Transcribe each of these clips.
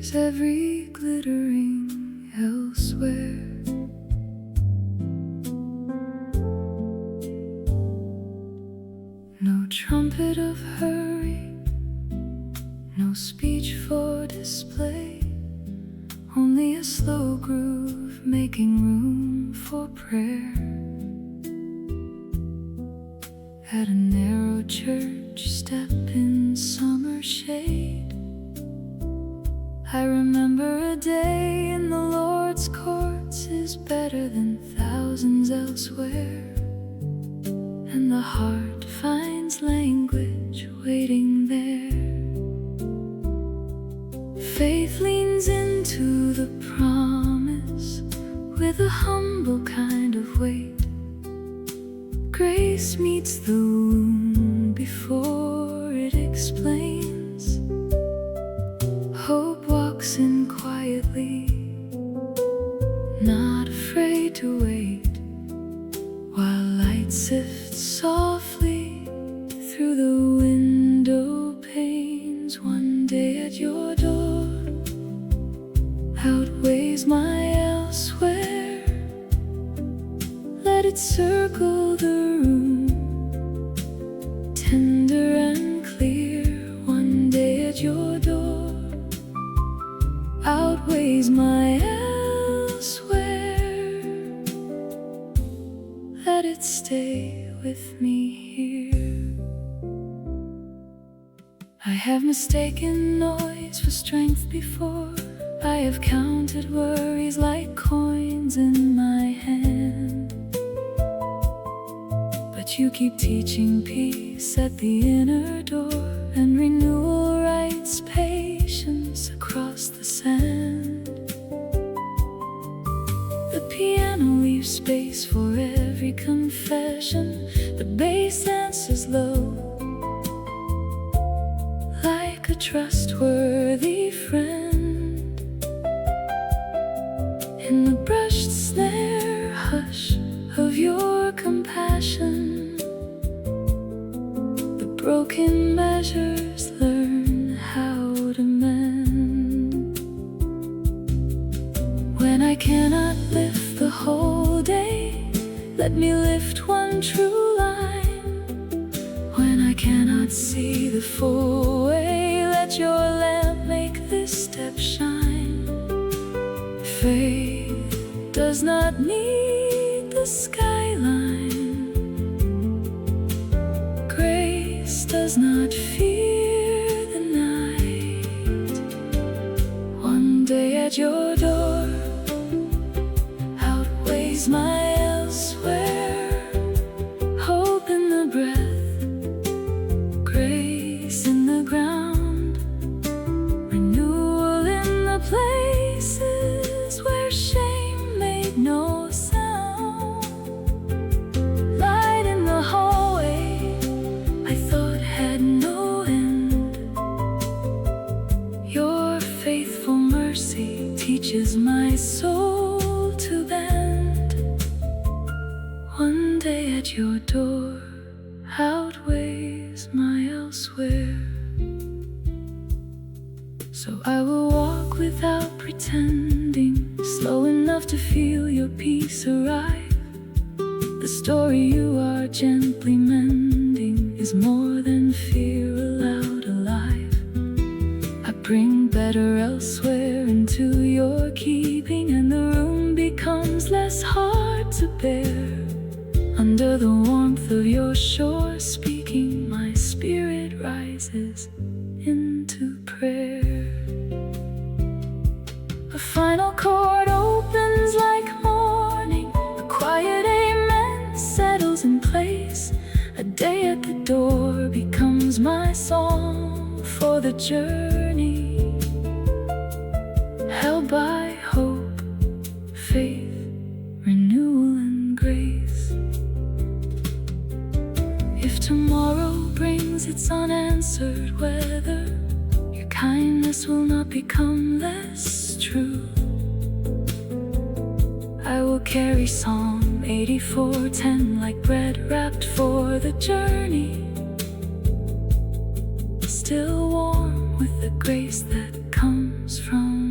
leaves every glittering elsewhere. No trumpet of hurry, no speech for display, only a slow groove making room for prayer. At a narrow church step in summer shade, I remember a day in the Lord's courts is better than thousands elsewhere. And the heart finds language waiting there. Faith leans into the promise with a humble kind of weight. Grace meets the wound before it explains. Hope walks in quietly, not afraid to wait, while light sifts softly through the window panes. One day at your door outweighs my elsewhere. Let it circle the room, tender and clear. One day at your door outweighs my elsewhere. Let it stay with me here. I have mistaken noise for strength before. I have counted worries like coins in my hand. But you keep teaching peace at the inner door, and renewal writes patience across the sand. The piano leaves space for every confession. The bass answers low, like a trustworthy friend. In the brushed snare hush of your compassion, the broken measures learn how to mend. When I cannot lift the whole day, let me lift one true line. When I cannot see the full way, let your lamp make this step shine. Faith does not need the skyline. Grace does not fear the night. One day at your door outweighs my elsewhere. Hope in the breath, grace in the ground, renewal in the places where shame made no sound. Light in the hallway I thought had no end. Your faithful mercy teaches my soul to bend. One day at your door outweighs my elsewhere. So I will walk without pretending, slow enough to feel your peace arrive. The story you are gently mending is more than fear allowed alive. I bring better elsewhere into your keeping, and the room becomes less hard to bear. Under the warmth of your shore speaking, my spirit rises into prayer. A final chord opens like morning, a quiet amen settles in place. A day at the door becomes my song for the journey, held by hope, faith, renewal and grace. If tomorrow brings its unanswered weather, your kindness will not become less true. I will carry Psalm 84:10 like bread wrapped for the journey, still warm with the grace that comes from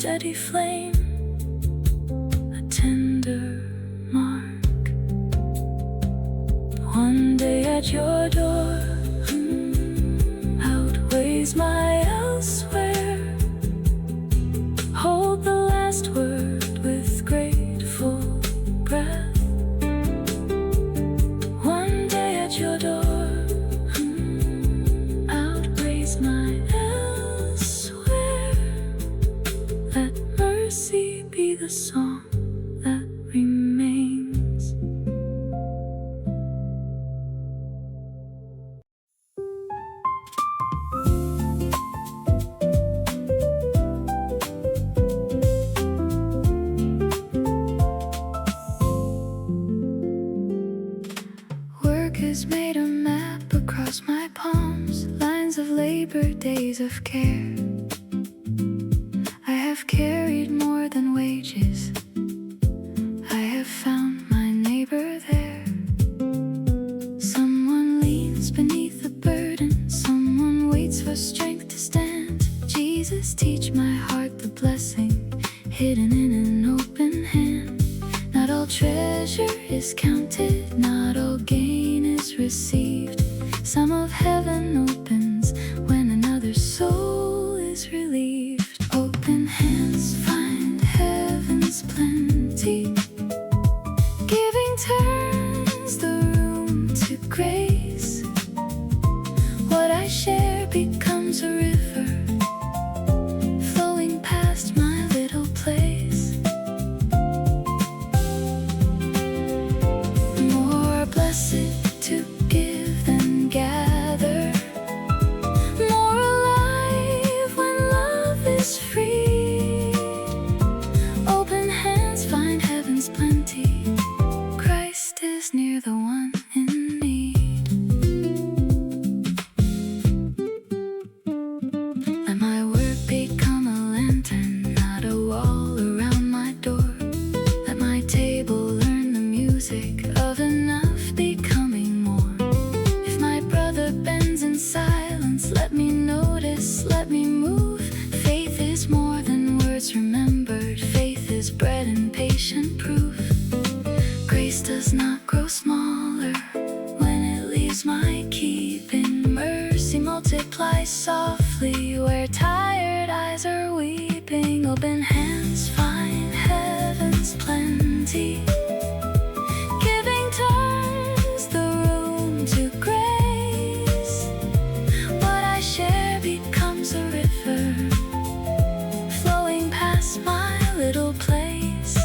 steady flame, a tender mark. One day at your door outweighs my elsewhere. Hold the last word with grateful breath. One day at your door outweighs my elsewhere. Let mercy be the song that remains. Work has made a map across my palms, lines of labor, days of care. I have carried more than wages. I have found my neighbor there. Someone leans beneath the burden, someone waits for strength to stand. Jesus, teach my heart the blessing hidden in an open hand. Not all treasure is counted, not all gain is received. Some of heaven opens when another soul is relieved. Open hands find heaven's plenty. Giving turns the room to grace. What I share becomes a river flowing past my little place. More blessed to give than gather, more alive when love is free. Open hands find heaven's plenty. Christ is near the one in need. Let my work become a lantern, not a wall around my door. Let my table learn the music of enough becoming more. If my brother bends in silence, let me notice, let me move. Faith is more than words remembered. Faith is bread and patient proof. Grace does not grow smaller when it leaves my keeping. Mercy multiplies softly where tired eyes are weeping. Open hands find heaven's plenty. Giving turns the room to grace. What I share becomes a river flowing past my little place.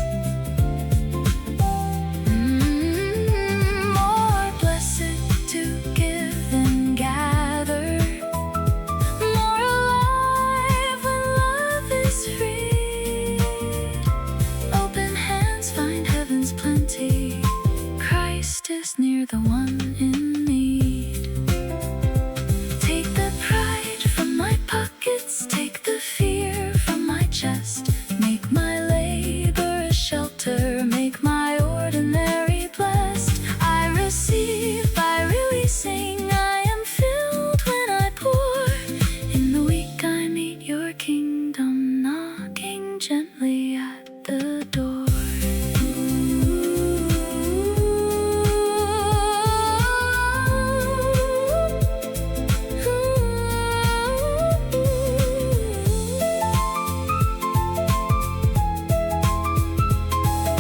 More blessed to give than gather, more alive when love is free. Open hands find heaven's plenty. Christ is near the one in need. Take the pride from my pockets, take the fear from my chest. Make my labor a shelter, make my ordinary blessed. I receive by releasing, I am filled when I pour. In the weak I meet your kingdom, knocking gently at the door.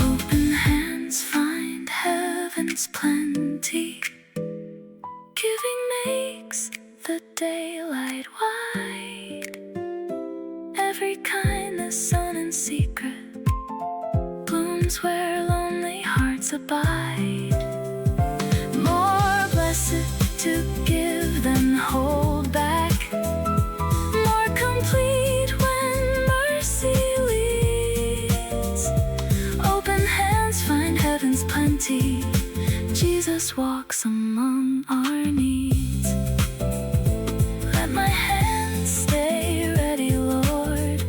Open hands find heaven's plenty. Giving makes the daylight wide. Every kindness sown in secret blooms where lonely hearts abide. More blessed to give than hold back. More complete when mercy leads. Open hands find heaven's plenty. Jesus walks among our needs. Let my hands stay ready, Lord.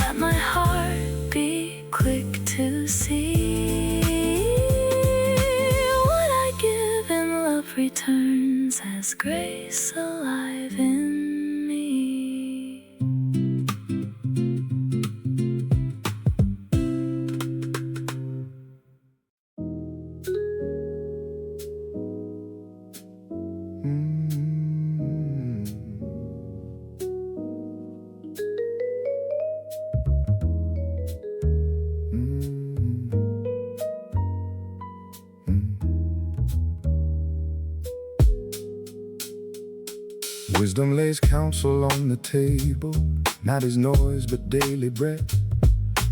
Let my heart be quick to see. What I give in love returns as grace alive in me. Wisdom lays counsel on the table, not as noise but daily bread.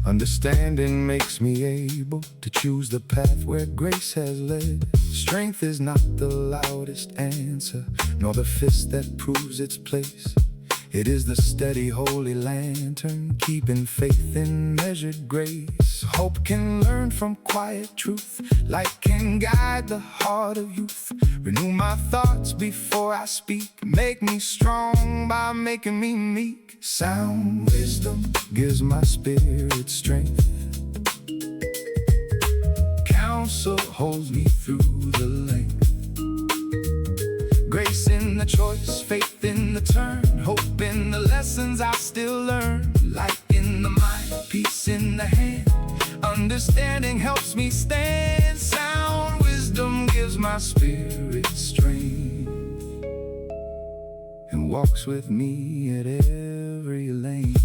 Understanding makes me able to choose the path where grace has led. Strength is not the loudest answer, nor the fist that proves its place. It is the steady holy lantern, keeping faith in measured grace. Hope can learn from quiet truth, light can guide the heart of youth. Renew my thoughts before I speak, make me strong by making me meek. Sound wisdom gives my spirit strength. Counsel holds me through the length. Grace in the choice, faith in the turn, hope in the lessons I still learn. Light in the mind, peace in the hand, understanding helps me stand. Sound wisdom gives my spirit strength, and walks with me at every lane.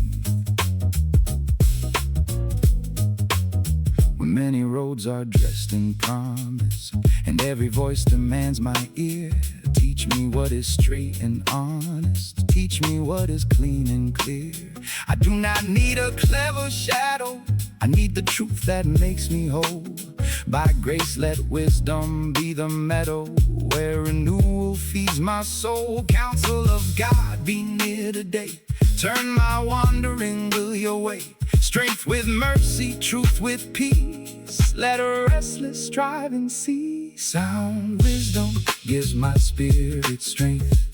When many roads are dressed in promise, and every voice demands my ear, teach me what is straight and honest, teach me what is clean and clear. I do not need a clever shadow, I need the truth that makes me whole. By grace let wisdom be the meadow, where renewal feeds my soul. Counsel of God, be near today, turn my wandering will your way. Strength with mercy, truth with peace, let a restless striving see. Sound wisdom gives my spirit strength.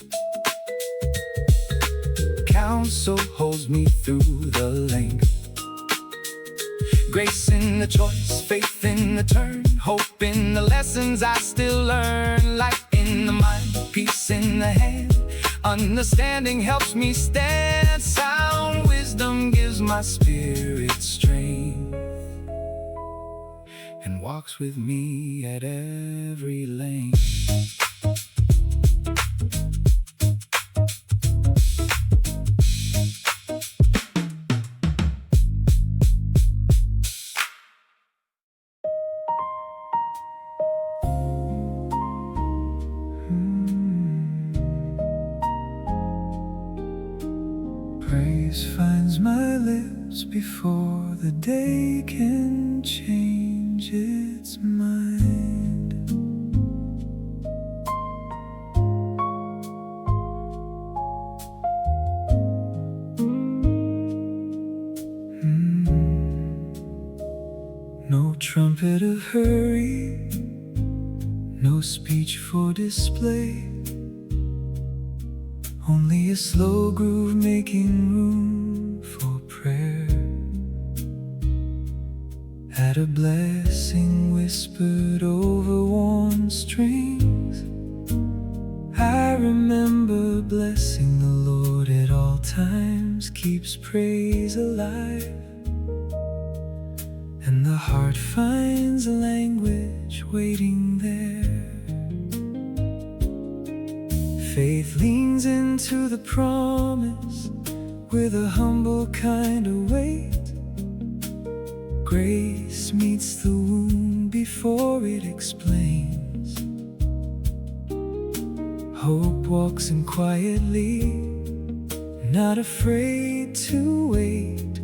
Counsel holds me through the length. Grace in the choice, faith in the turn, hope in the lessons I still learn. Light in the mind, peace in the hand, understanding helps me stand. Sound wisdom gives my spirit strength, and walks with me at every lane. Praise finds my lips before the day can change its mind. No trumpet of hurry, no speech for display, only a slow groove making room for prayer. At a blessing whispered over worn strings, I remember blessing the Lord at all times, keeps praise alive, and the heart finds a language waiting there. Faith leans into the promise with a humble kind of weight. Grace meets the wound before it explains. Hope walks in quietly, not afraid to wait,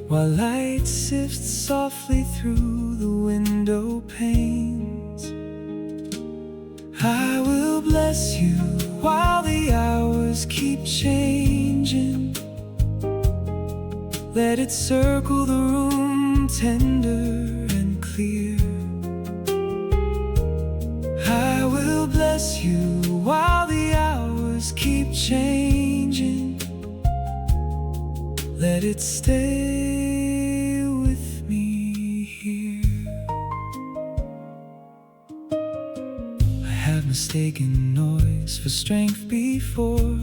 while light sifts softly through the window panes. I will bless you while the hours keep changing. Let it circle the room tender and clear. I will bless you while the hours keep changing. Let it stay with me here. I have mistaken noise for strength before.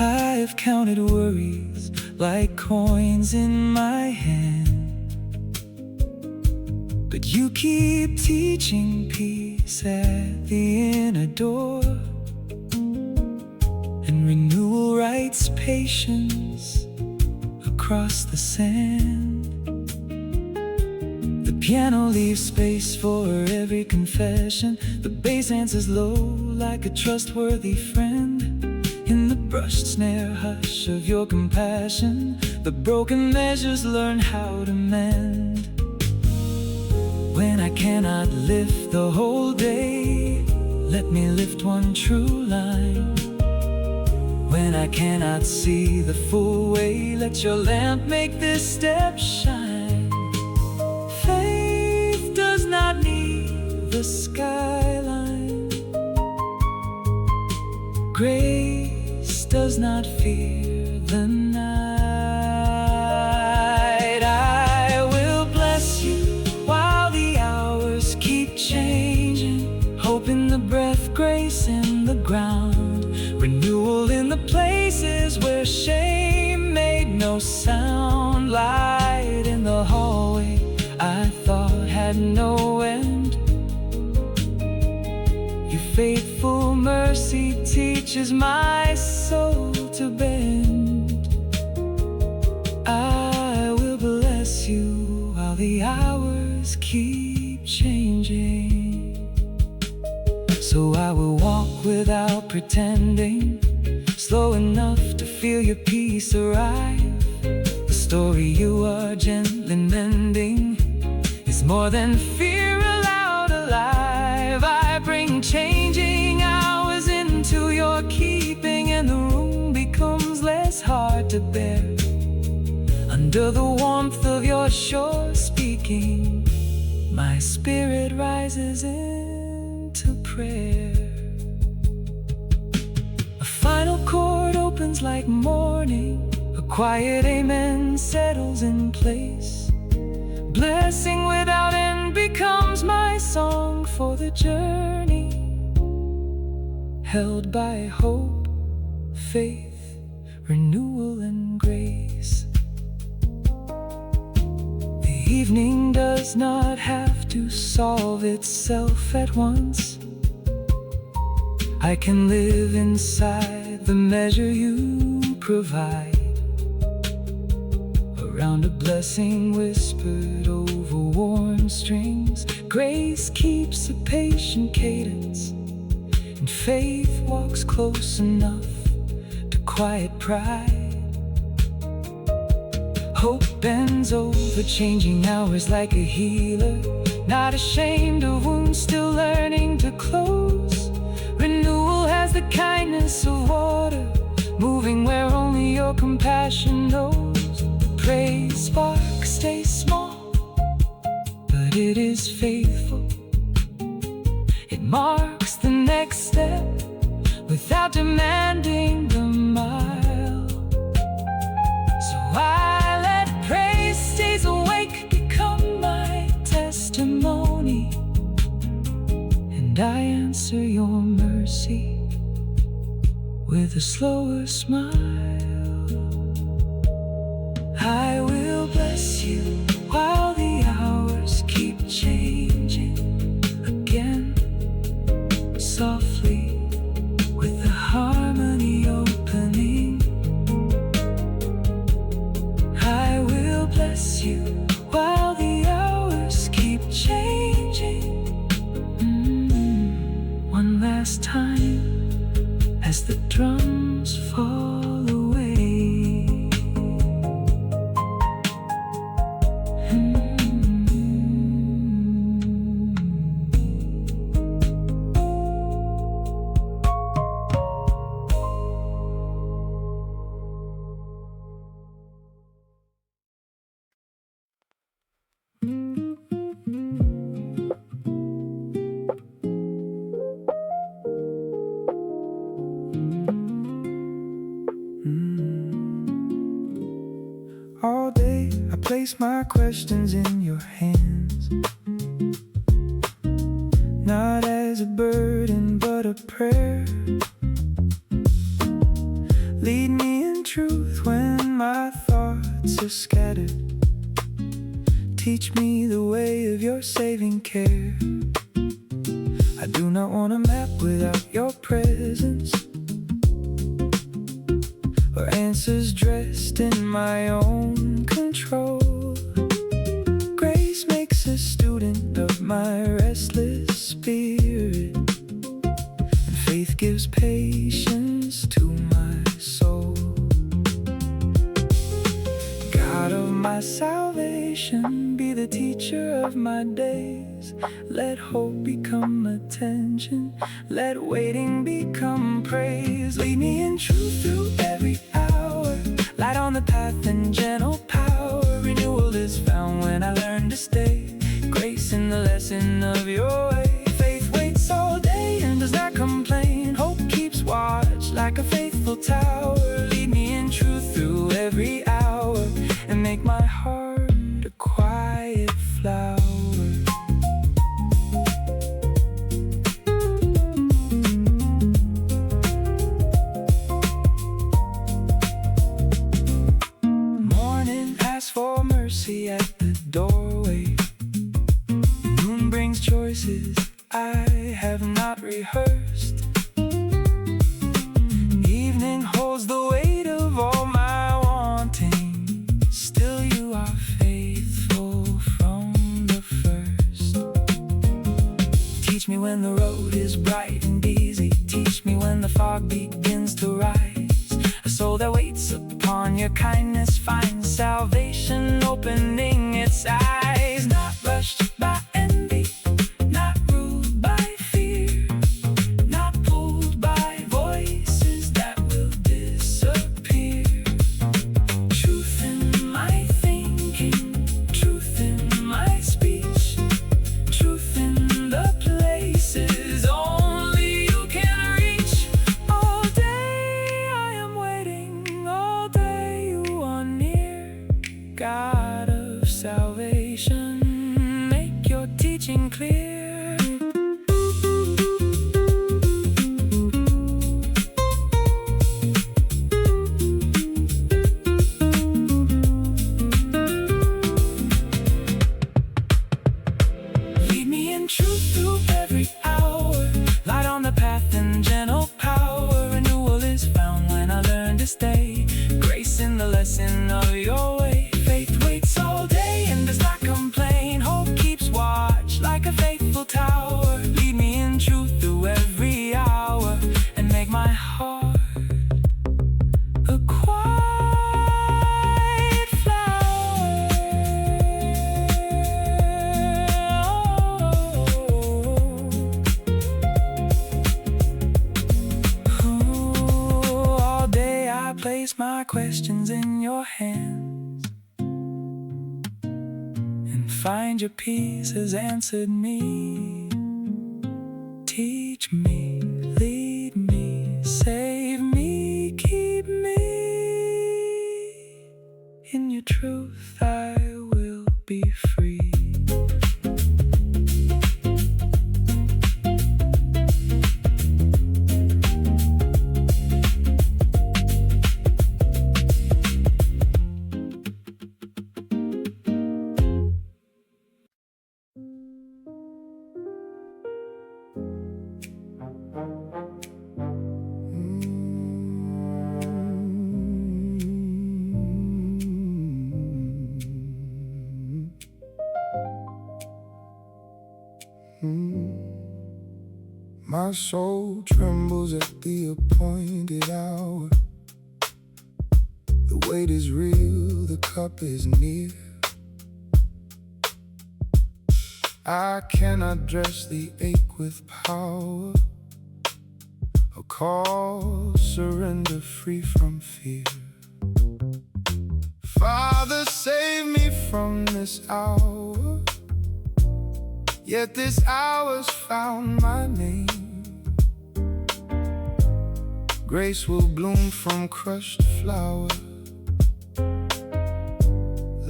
I have counted worries like coins in my hand, but you keep teaching peace at the inner door, and renewal writes patience across the sand. The Piano leaves space for every confession. The bass answers low like a trustworthy friend. In the brushed snare hush of your compassion, the broken measures learn how to mend. When I cannot lift the whole day, let me lift one true line. When I cannot see the full way, let your lamp make this step shine. Faith does not need the skyline. Grace does not fear the night. I will bless you while the hours keep changing. Hope in the breath, grace in the ground, renewal in the places where shame made no sound. Light in the hallway I thought had no end. Your faithful mercy teaches my soul to bend. I will bless you while the hours keep changing. So I will walk without pretending, slow enough to feel your peace arrive. The story you are gently mending is more than fear allowed alive. I bring changing hours into your keeping, and the room becomes less hard to bear. Under the warmth of your sure speaking, my spirit rises into prayer. A final chord opens like morning, a quiet amen settles in place. Blessing without end becomes my song for the journey, held by hope, faith, renewal, and grace. The evening does not have to solve itself at once. I can live inside the measure you provide, around a blessing whispered over warm strings. Grace keeps a patient cadence, and faith walks close enough to quiet pride. Hope bends over changing hours like a healer, not ashamed of wounds, still learning to close. Renewal has the kindness of water, moving where only your compassion knows. Praise spark stays small, but it is faithful. It marks the next step without demanding the mile. So I let praise stays awake become my testimony, and I answer your mercy with a slower smile. I will bless you while the hours keep changing again, softly with the harmony opening. I will bless you while the hours keep changing. One last time as the drums fall away. All day I place my questions in your hands, not as a burden but a prayer. Lead me in truth when my thoughts are scattered. Teach me the way of your saving care. I do not want a map without your presence, or answers dressed in my own control. Grace makes us salvation be the teacher of my days. Let hope become attention, let waiting become praise. Lead me in truth through every hour, light on the path and gentle power. Renewal is found when I learn to stay, grace in the lesson of your way. Faith waits all day and does not complain, hope keeps watch like a faithful tower. Lead me in truth through every hour, and make my heart a quiet flower. Morning asks for mercy at the doorway, moon brings choices I have not rehearsed. Evening holds the weight of all my wanting, still you are faithful from the first. Teach me when the road is bright and easy, teach me when the fog begins to rise. A soul that waits upon your kindness finds salvation opening its eyes. Not rushed by envy, not ruled by fear, not pulled by voices that will disappear. Truth in my thinking, truth in my speech, truth in the places only you can reach. All day I am waiting, all day you are near. God of salvation, make your teaching clear. Lead me in truth through every hour, light on the path and gentle power. Renewal is found when I learn to stay, grace in the lesson of your way. Faith waits all day and does not complain, hope keeps watch like a faithful tower. Lead me in truth through every hour, and make my heart a quiet flower. Oh, all day I place my questions in your hands, and find your peace has answered me. Teach me, lead me, save me, keep me. In your truth I will be free. My soul trembles at the appointed hour. The weight is real, the cup is near. I cannot dress the ache with power, or call surrender free from fear. Father, save me from this hour, yet this hour's found my name. Grace will bloom from crushed flower,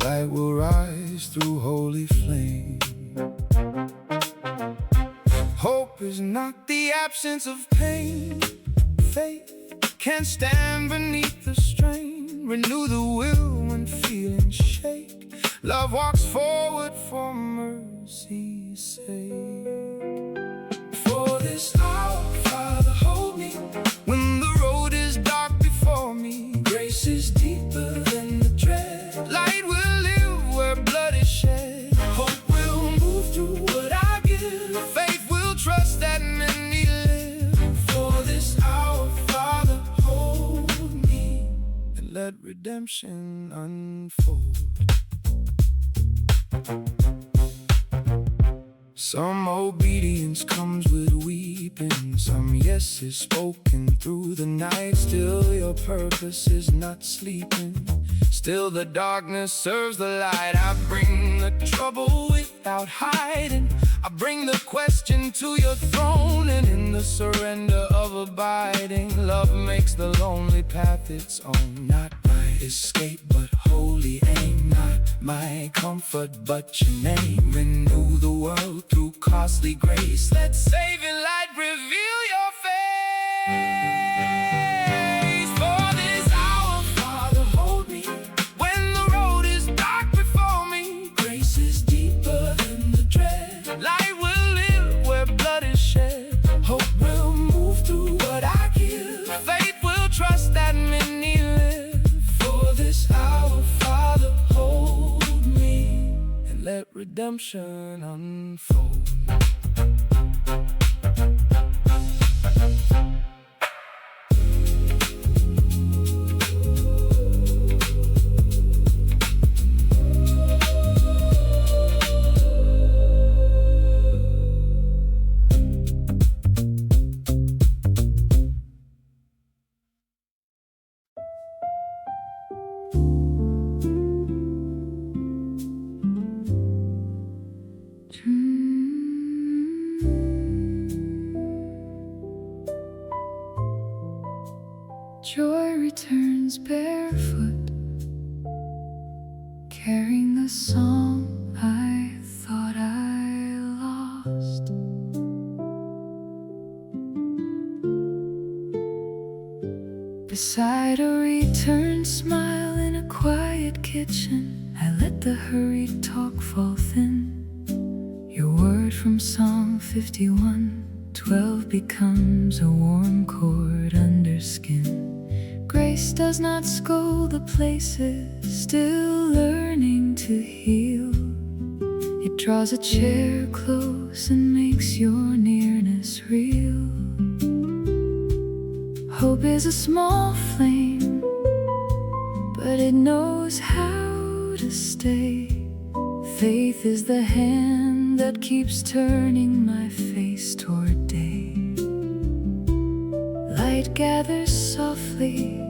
light will rise through holy flame. Hope is not the absence of pain, faith can stand beneath the strain. Renew the will when feelings shake, love walks forward for mercy's sake. For this hour, Father, hold me when the road is dark before me. Grace is deeper than the dread, light will live where blood is shed. Hope will move through what I give, faith will trust that many live. For this hour, Father, hold me, and let redemption unfold. Some obedience comes with weeping, some yes is spoken through the night. Still your purpose is not sleeping, still the darkness serves the light. I bring the trouble without hiding, I bring the question to your throne. And in the surrender of abiding, love makes the lonely path its own. Not my escape but holy aim, not my comfort but your name. Renew the world through costly grace, let saving light reveal your face. For this hour, Father, hold me when the road is dark before me. Grace is deeper than the dread, light will live where blood is shed. Hope will move through what I give, faith will trust that many live. For this hour, Father, hold me and let redemption unfold. Joy returns barefoot, carrying the song I thought I lost. Beside a returned smile in a quiet kitchen, I let the hurried talk fall thin. Your word from Psalm 51:12 becomes a warm cord under skin. Grace does not scold the places still learning to heal. It draws a chair close and makes your nearness real. Hope is a small flame, but it knows how to stay. Faith is the hand that keeps turning my face toward day. Light gathers softly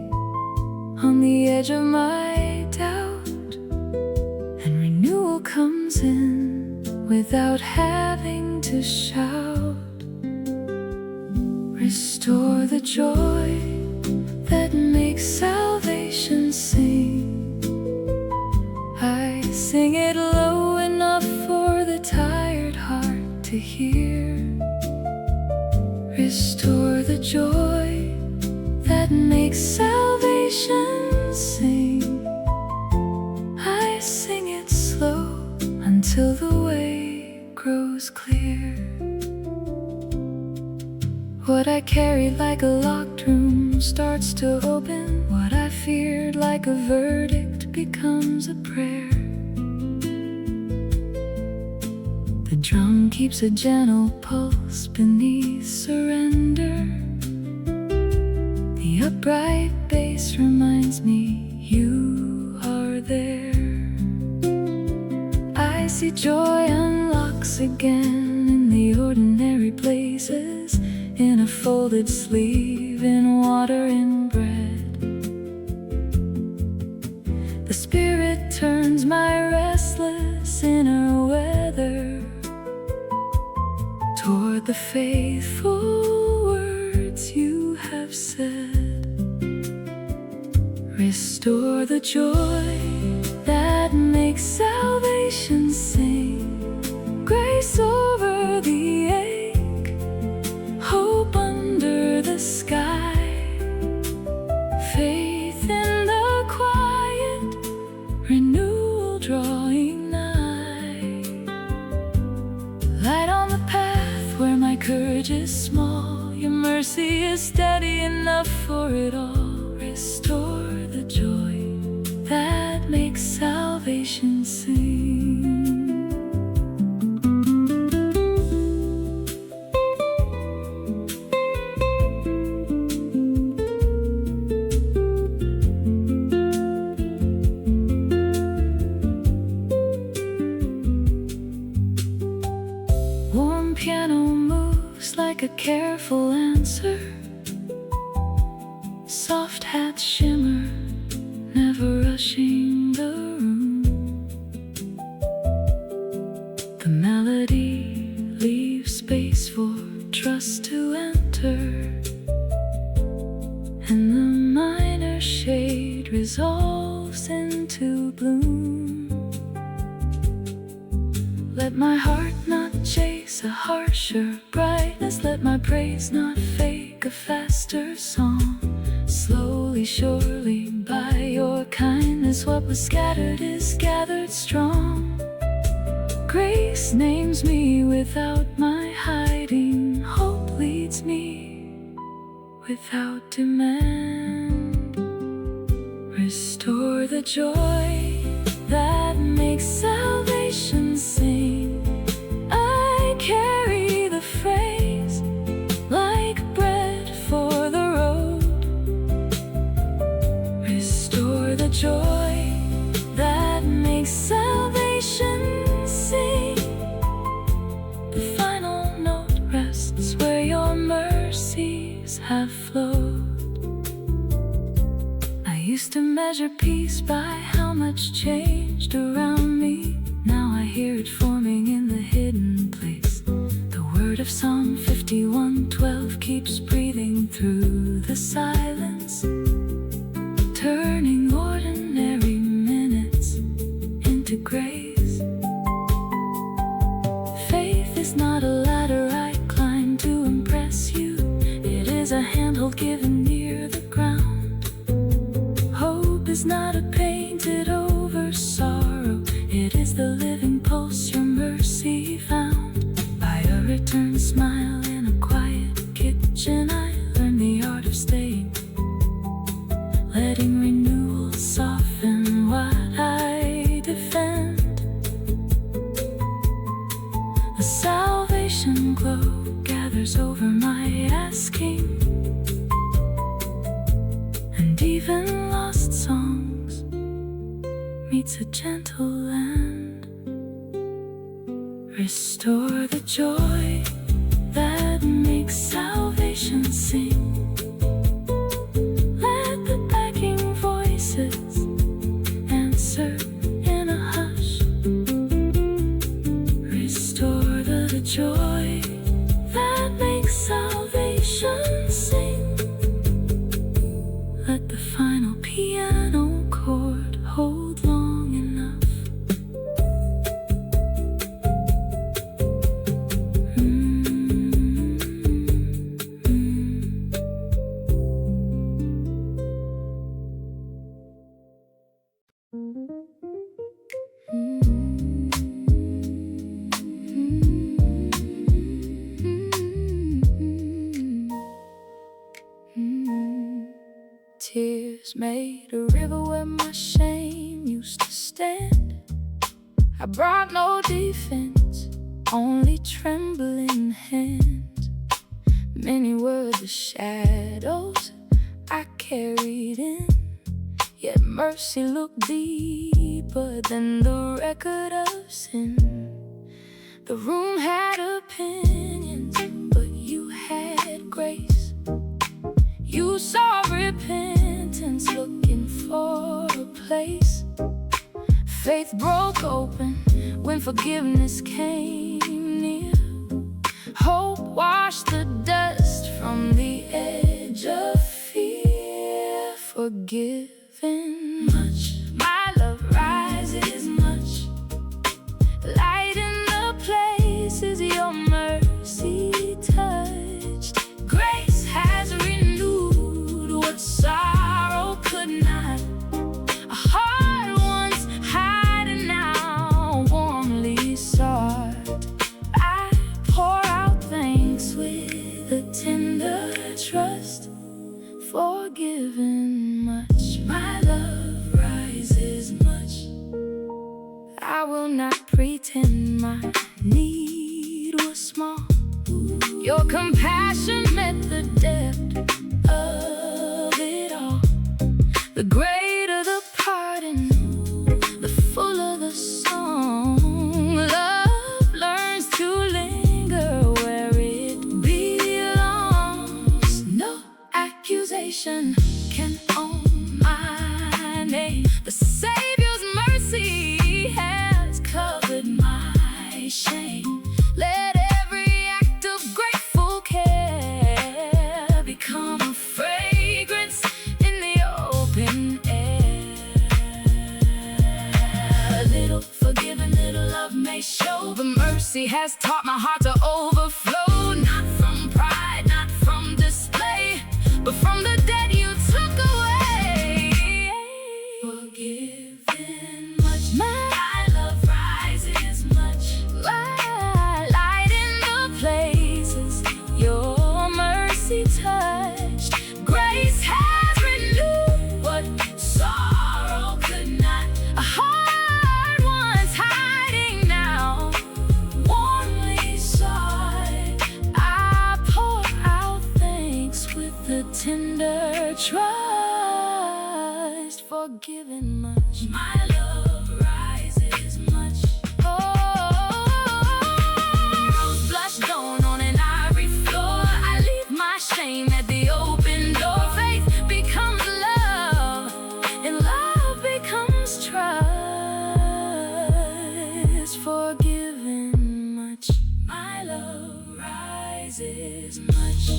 on the edge of my doubt, and renewal comes in without having to shout. Restore the joy that makes salvation sing. I sing it low enough for the tired heart to hear. Restore the joy that makes salvation sing. I sing it slow until the way grows clear. What I carried like a locked room starts to open. What I feared like a verdict becomes a prayer. The drum keeps a gentle pulse beneath surrender. The upright bass reminds me you are there. I see joy unlocks again in the ordinary places, in a folded sleeve, in water, in bread. The Spirit turns my restless inner weather toward the faithful words you have said. Restore the joy that makes salvation sing. Grace over the ache, hope under the sky, faith in the quiet, renewal drawing nigh. Light on the path where my courage is small, your mercy is steady enough for it all. Restore the joy that makes salvation sing. refreshing the room. The melody leaves space for trust to enter, and the minor shade resolves into bloom. Let my heart not chase a harsher brightness, let my praise not fake a faster song. Slowly, surely, by your kindness, what was scattered is gathered strong. Grace names me without my hiding, hope leads me without demand. Restore the joy that makes salvation sing. I carry the phrase like bread for the road. Restore the joy that makes salvation sing. The final note rests where your mercies have flowed. I used to measure peace by how much changed around me. Now I hear it forming in the hidden place. The word of Psalm 51:12 keeps breathing through the silence, turning ordinary minutes into grace. Faith is not a ladder I climb to impress you. It is a handhold given near the ground. Hope is not a painted over sorrow. It is the living pulse your mercy found. By a return smile in a quiet kitchen, I learned the art of staying, letting renewal soften what I defend. A salvation glow gathers over my asking, and even lost songs meets a gentle land. Restore the joy that makes salvation sing. Let the backing voices answer in a hush. Restore the joy that makes salvation sing. Let the final piano chord hold long enough. Tears made a river where my shame used to stand. I brought no defense, only trembling hands. Many were the shadows I carried in, yet mercy looked deeper than the record of sin. The room had opinions, but you had grace. You saw repentance looking for a place. Faith broke open when forgiveness came near. Hope washed the dust from the edge of fear. Forgiven much, my love rises much. Light in the places your mercy touched. Grace has renewed what sorrow could not. A heart once hiding now warmly sought. I pour out thanks with a tender trust. Forgiven much, my love rises much. I will not pretend my need was small. Your compassion met the depth of it all. The greater the pardon, the fuller the song. Love learns to linger where it belongs. No accusation can own my name. The show. The mercy has taught my heart to overflow, not from pride, not from display, but from the debt you took away. Forgiven much, my love rises much. Light in the places your mercy touched. Grace has renewed what sorrow could not. A heart once hiding now, warmly sought. I pour out thanks with a tender trust. Forgiven much, my love rises much. Rose blush dawn on an ivory floor. I leave my shame at the open door. Faith becomes love, and love becomes trust. Forgiven much, my love rises much.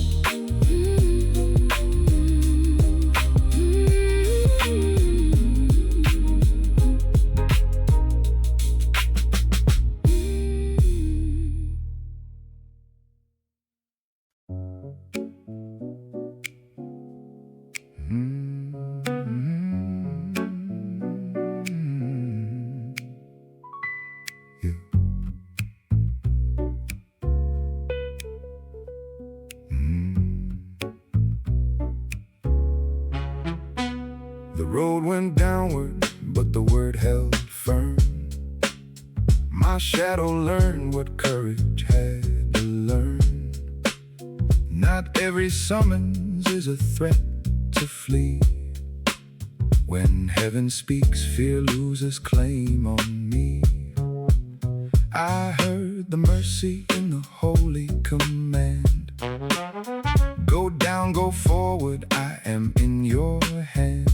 The road went downward, but the word held firm. My shadow learned what courage had to learn. Not every summons is a threat to flee. When heaven speaks, fear loses claim on me. I heard the mercy in the holy command. Go down, go forward, I am in your hand.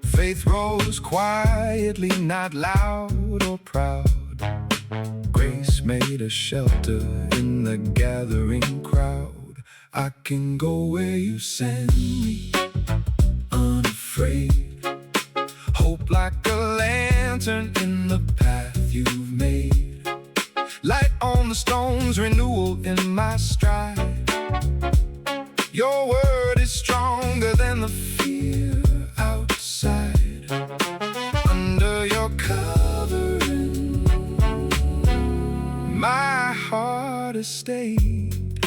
Faith rose quietly, not loud or proud. Grace made a shelter in the gathering crowd. I can go where you send me, unafraid. Hope like a lantern in the path you've made. Light on the stones, renewal in my stride. Your word is stronger than the fear outside. Under your covering, my heart has stayed.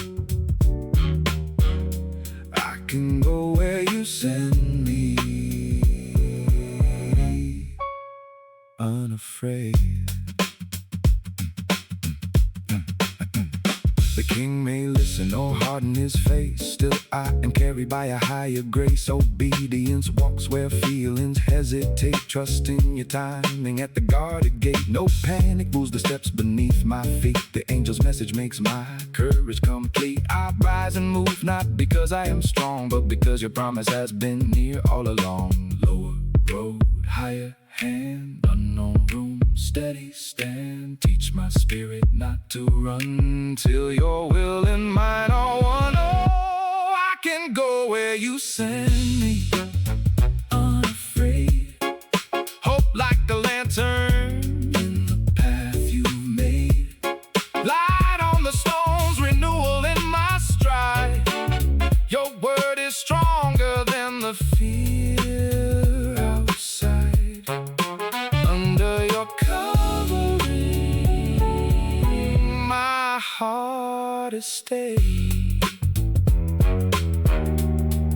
I can go where you send me, unafraid. The king may listen or harden his face, still I am carried by a higher grace. Obedience walks where feelings hesitate, trusting your timing at the guarded gate. No panic moves the steps beneath my feet. The angel's message makes my courage complete. I rise and move not because I am strong, but because your promise has been near all along. Lower road, higher hand, unknown room, steady stand. Teach my spirit not to run till your will and mine are one. Oh, I can go where you send me, unafraid. Hope like a lantern in the path you've made. Light on the stones, renewal in my stride. Your word is stronger than the fear outside. Under your covering, my heart is stayed.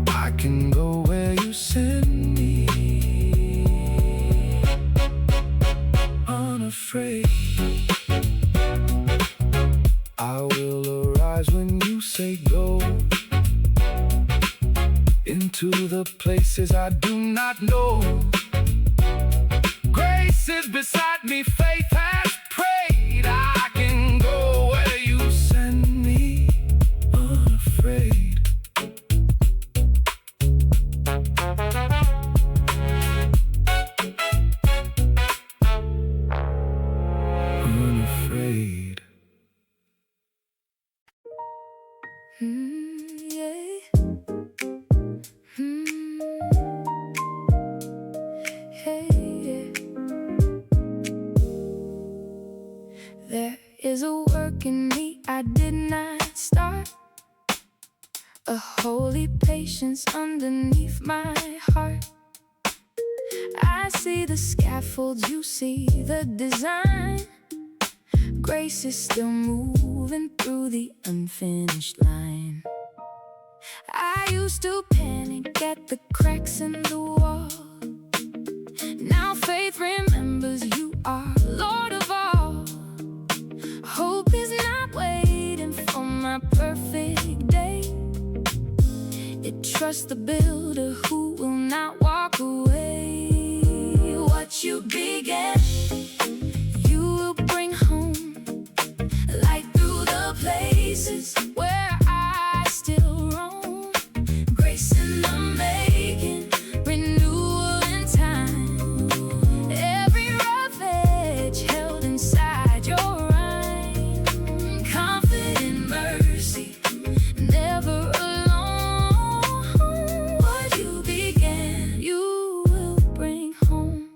I can go where you send me, unafraid. I will arise when you say go, into the places I do not know. Grace is beside me, faith has prayed. I can go where you send me, unafraid. Unafraid. Yeah. Hey, yeah. work in me I did not start, a holy patience underneath my heart. I see the scaffolds, you see the design. Grace is still moving through the unfinished line. I used to panic at the cracks in the wall. Now faith remembers you are Lord of all. Hope is not waiting for my perfect day. It trusts the builder who will not walk away. What you began, you will bring home. Light through the places where I still roam. Grace in the making, renewal in time. Every rough edge held inside your rhyme. Confident mercy, never alone. What you began, you will bring home.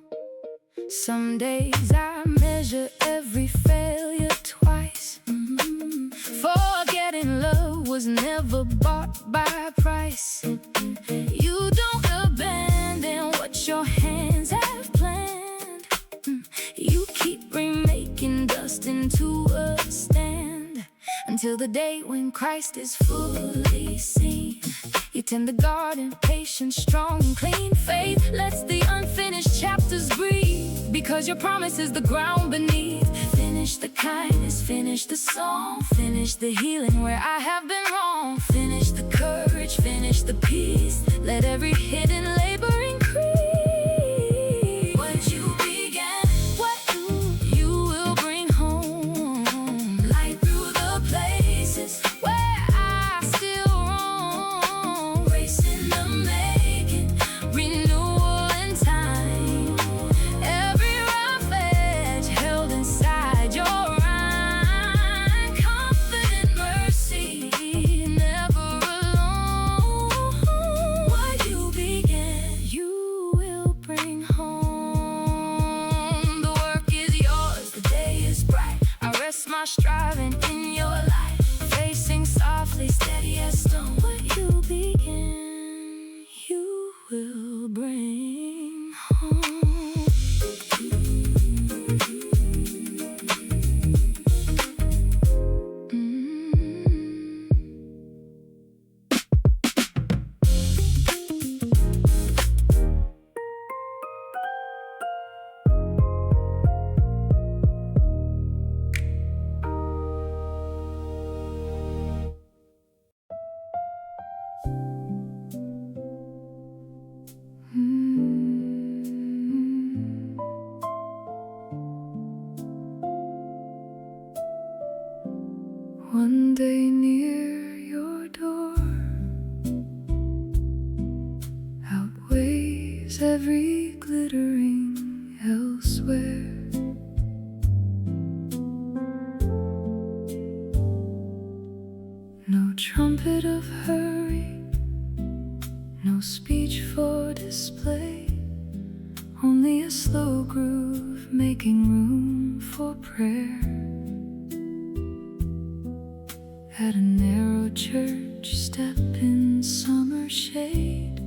Some days I measure every failure twice. Forgetting love was never bought by a price. You don't abandon what your hands have planned. You keep remaking dust into a stand, until the day when Christ is fully seen. You tend the garden, patient, strong, and clean. Faith lets the unfinished chapters breathe, because your promise is the ground beneath. Finish the kindness, finish the song, finish the healing where I have been wrong. Finish the courage, finish the peace. Let every hidden labor increase. What you began, what you will bring home. Light through the places where I still roam. Grace in the making, renewal in time. Every rough edge held inside your rhyme. Confident mercy, never alone. What you began, you will bring home. The work is yours, the day is bright. I rest my striving in your light. Facing softly, steady as stone. What you began, you will bring home. One day near your door outweighs every glittering elsewhere. No trumpet of hurry, no speech for display, only a slow groove making room for prayer. At a narrow church step in summer shade,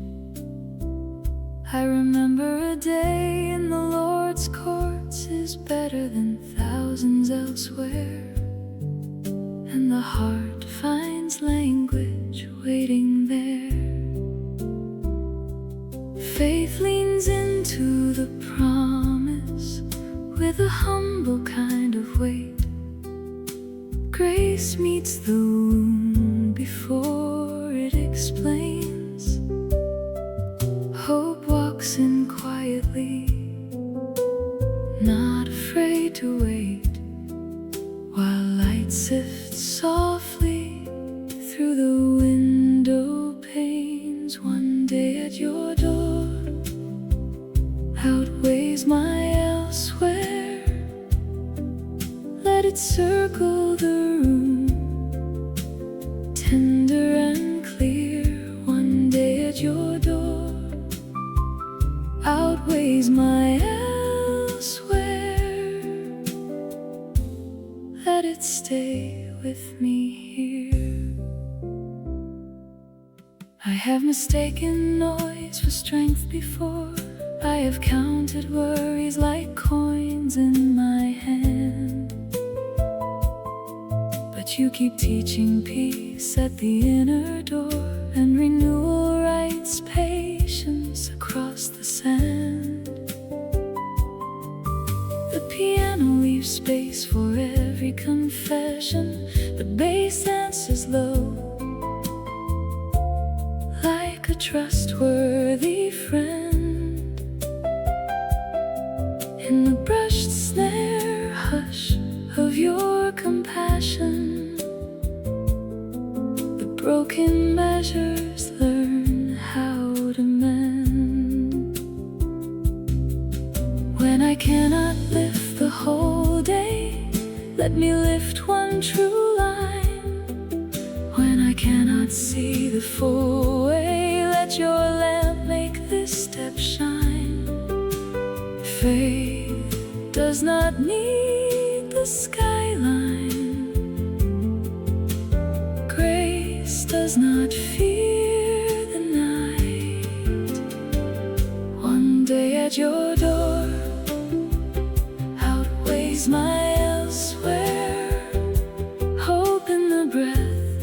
I remember a day in the Lord's courts is better than thousands elsewhere. And the heart finds language waiting there. Faith leans into the promise with a humble kind of weight. Grace meets the wound before it explains. Hope walks in quietly, not afraid to wait, while light sifts softly through the window panes. One day at your door outweighs my elsewhere. Let it circle the room, tender and clear. One day at your door outweighs my elsewhere. Let it stay with me here. I have mistaken noise for strength before. I have counted worries like coins in my hand. But you keep teaching peace at the inner door, and renewal writes patience across the sand. The piano leaves space for every confession. The bass answers low, like a trustworthy friend. In the brushed snare hush of your compassion, the broken measures learn how to mend. When I cannot lift the whole day, let me lift one true line. When I cannot see the full way, let your lamp make this step shine. Faith does not need the skyline. Grace does not fear the night. One day at your door outweighs my elsewhere. Hope in the breath,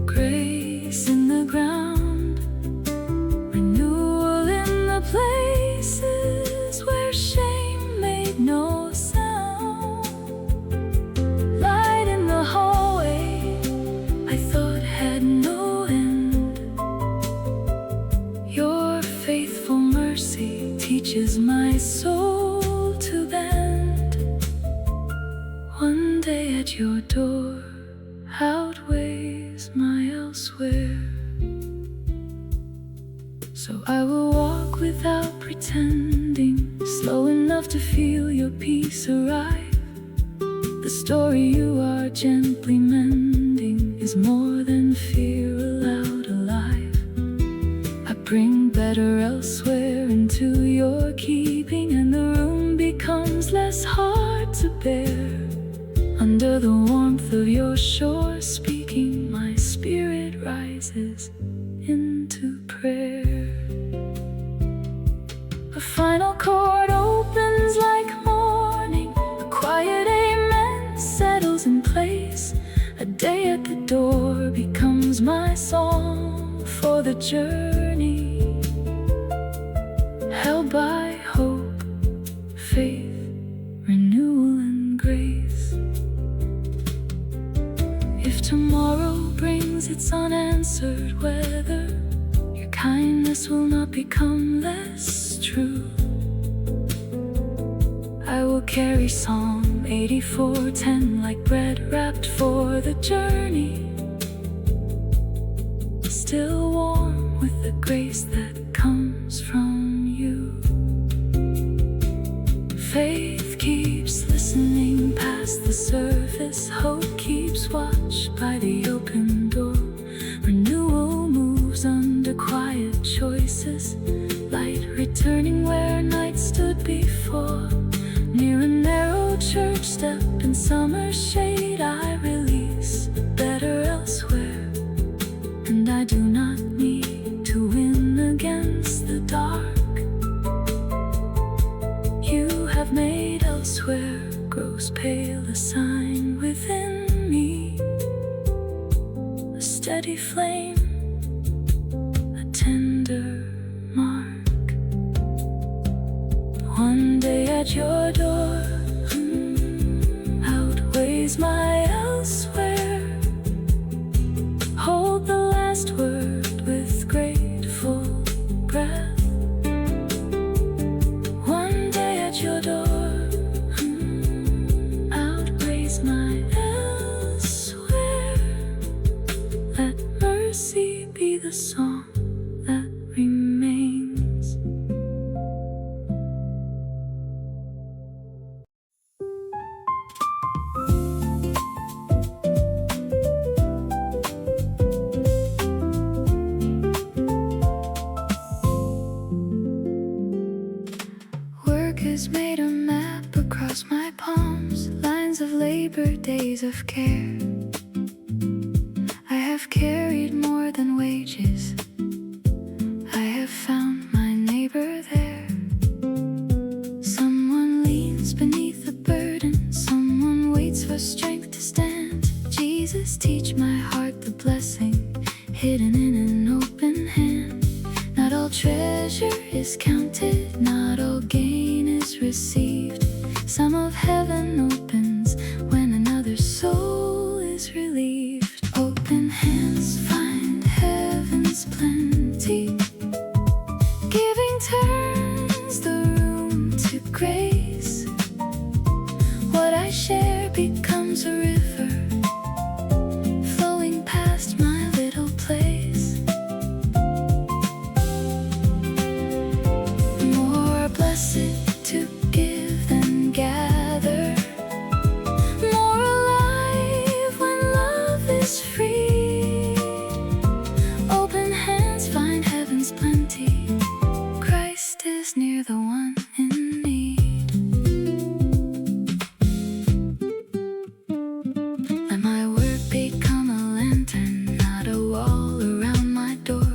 grace in the ground, renewal in the places where shame made no sound. Light in the hallway I thought had no end. Your faithful mercy teaches my soul to bend. One day at your door outweighs my elsewhere. So I will walk without pretending, slow enough to feel your peace arrive. The story you are gently mending is more than fear allowed alive. I bring better elsewhere into your keeping, and the room becomes less hard to bear. Under the warmth of your shore speaking, my spirit rises into prayer. A final chord opens like morning. A quiet amen settles in place. A day at the door becomes my song for the journey. Held by hope, faith, renewal, and grace. If tomorrow brings its unanswered weather, your kindness will not become less true. I will carry Psalm 84:10 like bread wrapped for the journey, still warm with the grace that comes from you. Faith keeps listening past the surface. Hope keeps watch by the open door. Renewal moves under quiet choices. Light returning where night stood before. Near a narrow church step in summer shade, I release better elsewhere. And I do not need to win against the dark. You have made elsewhere grows pale, a sign within me, a steady flame, a tender mark. One day at your door outweighs my elsewhere. Hold the last word with grateful breath. One day at your door outweighs my elsewhere. Let mercy be the song that remains. Work has made a map across my palms, lines hands of labor, days of care. I have carried more than wages. I have found my neighbor there. Someone leans beneath the burden, someone waits for strength to stand. Jesus, teach my heart the blessing hidden in an open hand. Not all treasure is counted, not all gain is received. Some of heaven opens when another soul is relieved. Open hands find heaven's plenty. Giving turns the room to grace. What I share becomes a river flowing past my little place. More blessed to give than gather. More alive when love is free. Open hands find heaven's plenty. Christ is near the one in need. Let my work become a lantern, not a wall around my door.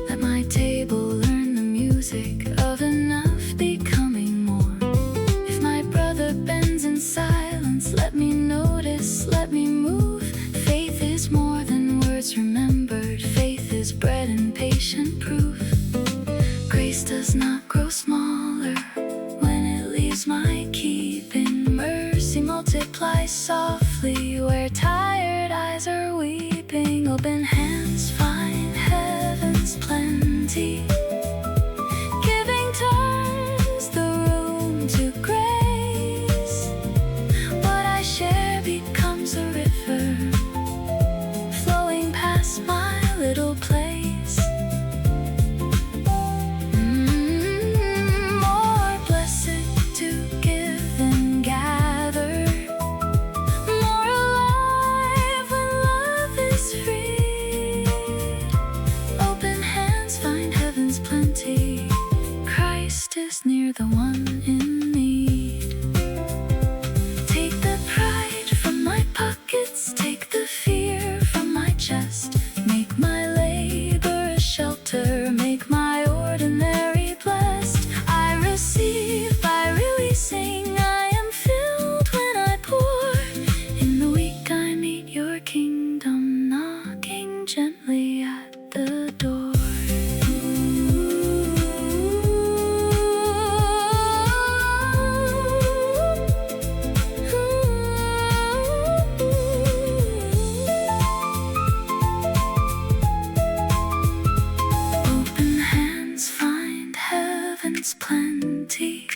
Let my table learn the music of enough becoming more. If my brother bends in silence, let me notice, let me move. Faith is more than words remembered. Faith is bread and patient proof. Grace does not grow smaller when it leaves my keeping. Mercy multiplies softly where tired eyes are weeping. Open hands find heaven's plenty. Giving turns the room to grace. What I share becomes a river flowing past my little place. More blessed to give than gather. More alive when love is free. Open hands find heaven's plenty. Christ is near the one in need. Take the pride from my pockets, take the fear from my chest. Make my labor a shelter, make my ordinary blessed. I receive by releasing, I am filled when I pour. In the weak I meet your kingdom, knocking gently at the door. Open hands find heaven's plenty.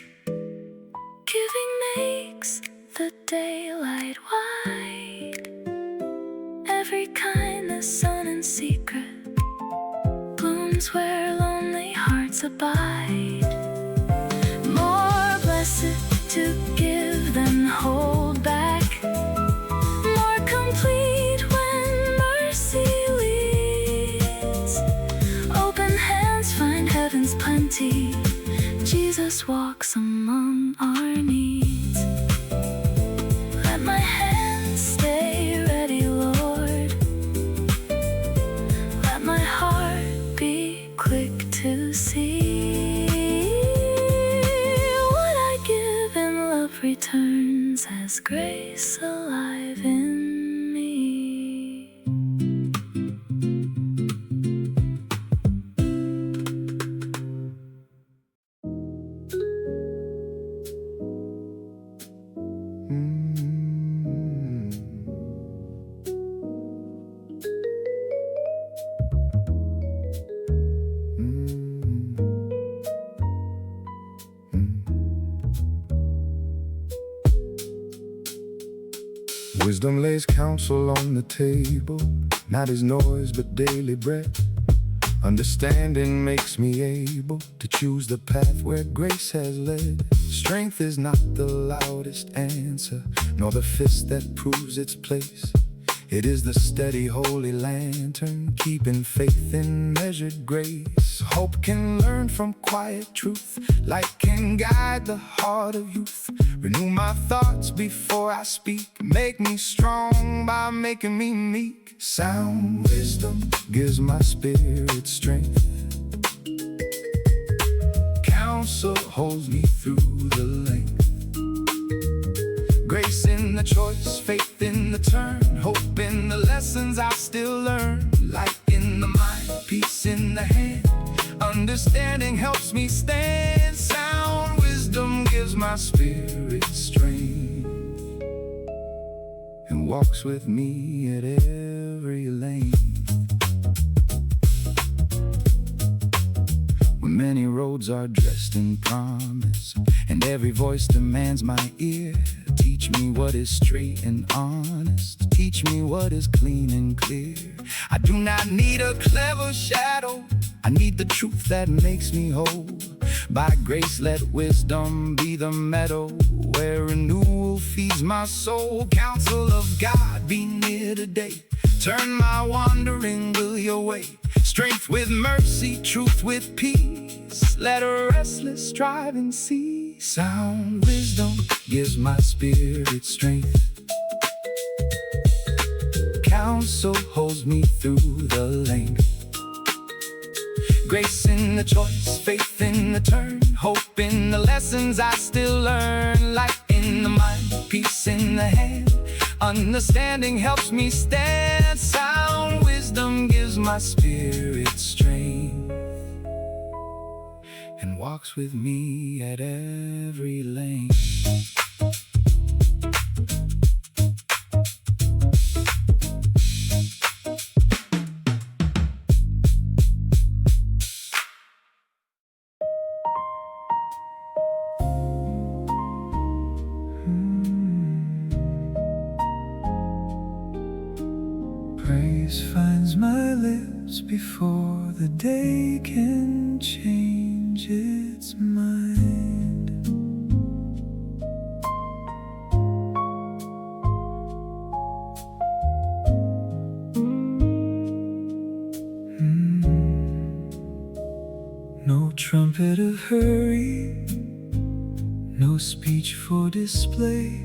Giving makes the daylight wide. Every kindness sown in secret blooms where lonely hearts abide. More blessed to give than hold back. More complete when mercy leads. Open hands find heaven's plenty. Jesus walks among our needs. Let my hands stay ready, Lord. Let my heart be quick to see. What I give in love returns as grace alive in me. Wisdom lays counsel on the table, not as noise but daily bread. Understanding makes me able to choose the path where grace has led. Strength is not the loudest answer, nor the fist that proves its place. It is the steady holy lantern, keeping faith in measured grace. Hope can learn from quiet truth, light can guide the heart of youth. Renew my thoughts before I speak, make me strong by making me meek. Sound wisdom gives my spirit strength. Counsel holds me through the length. Grace in the choice, faith in the turn, hope in the lessons I still learn. Light in the mind, peace in the hand, understanding helps me stand. Sound wisdom gives my spirit strength and walks with me at every lane. When many roads are dressed in promise, and every voice demands my ear, teach me what is straight and honest, teach me what is clean and clear. I do not need a clever shadow, I need the truth that makes me whole. By grace let wisdom be the meadow, where renewal feeds my soul. Counsel of God, be near today, turn my wandering will your way. Strength with mercy, truth with peace, let a restless striving cease. Sound wisdom gives my spirit strength. Counsel holds me through the length. Grace in the choice, faith in the turn, hope in the lessons I still learn. Light in the mind, peace in the hand, understanding helps me stand. Sound wisdom gives my spirit strength and walks with me at every lane. Praise finds my lips before the day can change its mind. No trumpet of hurry, no speech for display,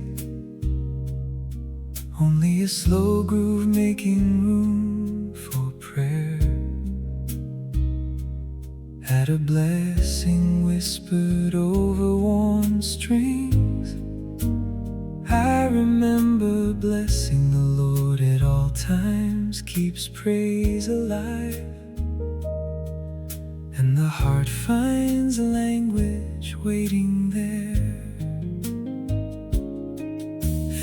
only a slow groove making room for prayer. At a blessing whispered over worn strings, I remember blessing the Lord at all times keeps praise alive, and the heart finds language waiting there.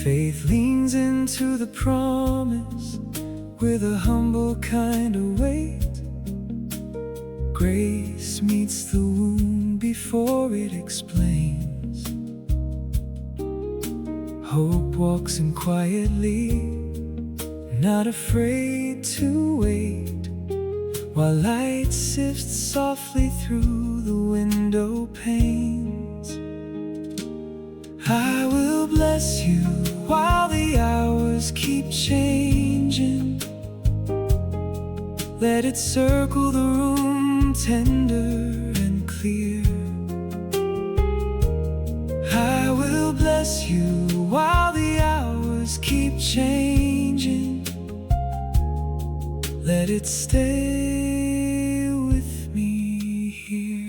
Faith leans into the promise with a humble kind of weight. Grace meets the wound before it explains. Hope walks in quietly, not afraid to wait, while light sifts softly through the window panes. I will bless you while the hours keep changing. Let it circle the room tender and clear. I will bless you while the hours keep changing. Let it stay with me here.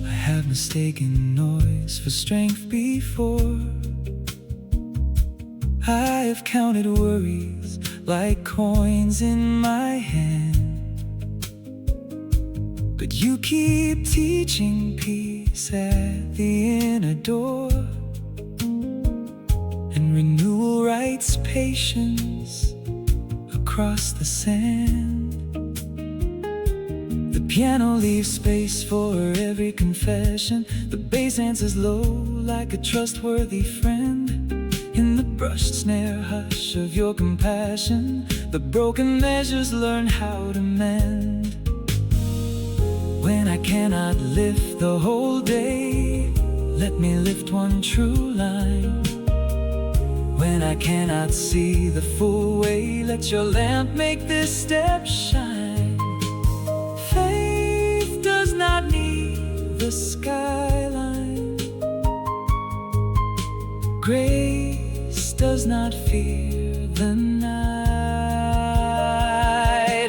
I have mistaken noise for strength before. I have counted worries like coins in my hand, but you keep teaching peace at the inner door, and renewal writes patience across the sand. The piano leaves space for every confession, the bass answers low like a trustworthy friend. In the brushed snare hush of your compassion, the broken measures learn how to mend. When I cannot lift the whole day, let me lift one true line. when I cannot see the full way. Let your lamp make this step shine. Faith does not need the skyline. Grace does not fear the night.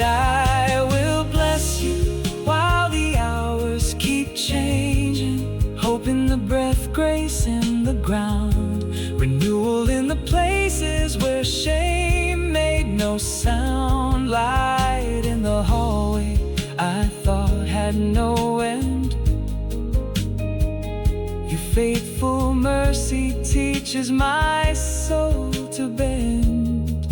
I will bless you while the hours keep changing. Hope in the breath, grace in the ground, renewal in the places where shame made no sound. Light in the hallway I thought had no end. Your faithful mercy teaches my soul to bend.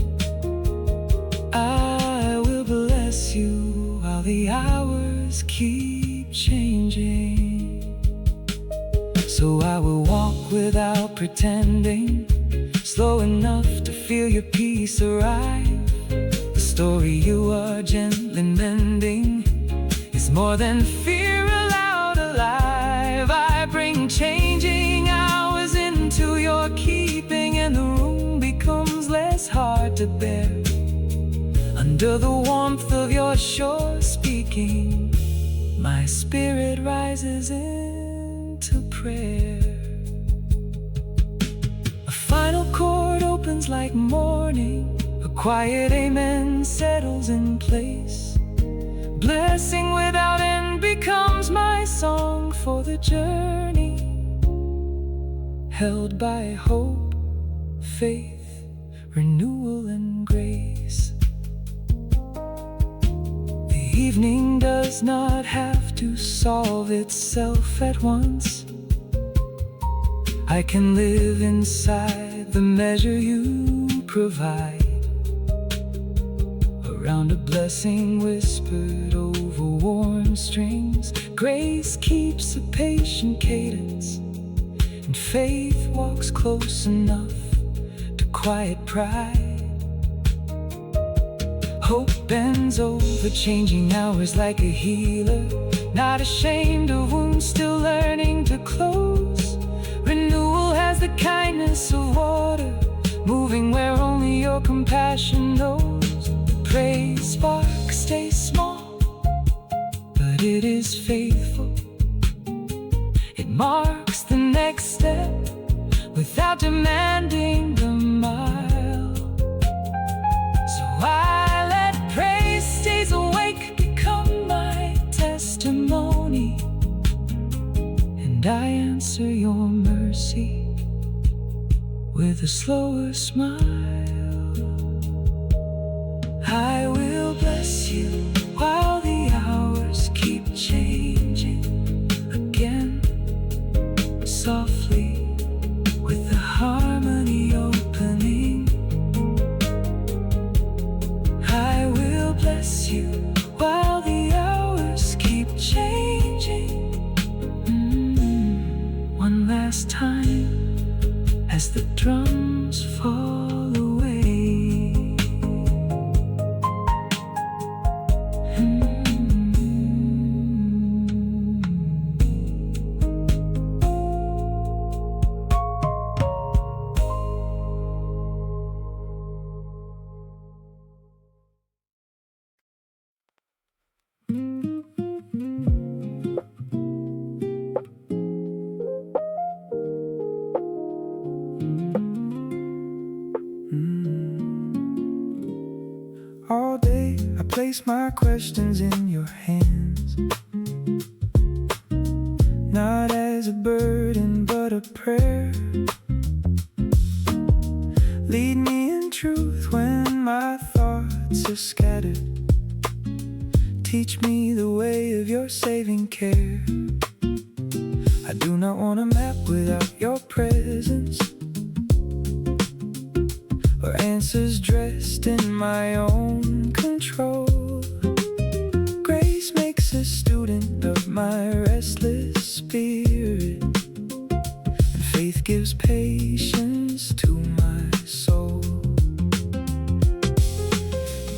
I will bless you while the hours keep changing. So I will walk without pretending, slow enough to feel your peace arrive. The story you are gently mending is more than fear allowed alive. I bring changing hours into your keeping, and the room becomes less hard to bear. Under the warmth of your sure speaking, my spirit rises into prayer. A final chord opens like morning, a quiet amen settles in place. Blessing without end becomes my song for the journey, held by hope, faith, renewal, and grace. The evening does not have to solve itself at once. I can live inside the measure you provide, around a blessing whispered over warm strings. Grace keeps a patient cadence, and faith walks close enough to quiet pride. Hope bends over changing hours like a healer, not ashamed of wounds, still learning to close. Renewal has the kindness of water, moving where only your compassion knows. The praise spark stays small, but it is faithful. It marks the next step without demanding the mile. So I let praise stays awake become my testimony, and I answer your mercy with a slower smile. I will bless you while the hours keep changing again, softly with the harmony opening. I will bless you while the hours keep changing. One last time as the drums fall away. All day I place my questions in your hands, not as a burden but a prayer. Lead me in truth when my thoughts are scattered. Teach me the way of your saving care. I do not want a map without your presence, or answers dressed in my own control. Grace makes a student of my restless spirit, and faith gives patience to my soul.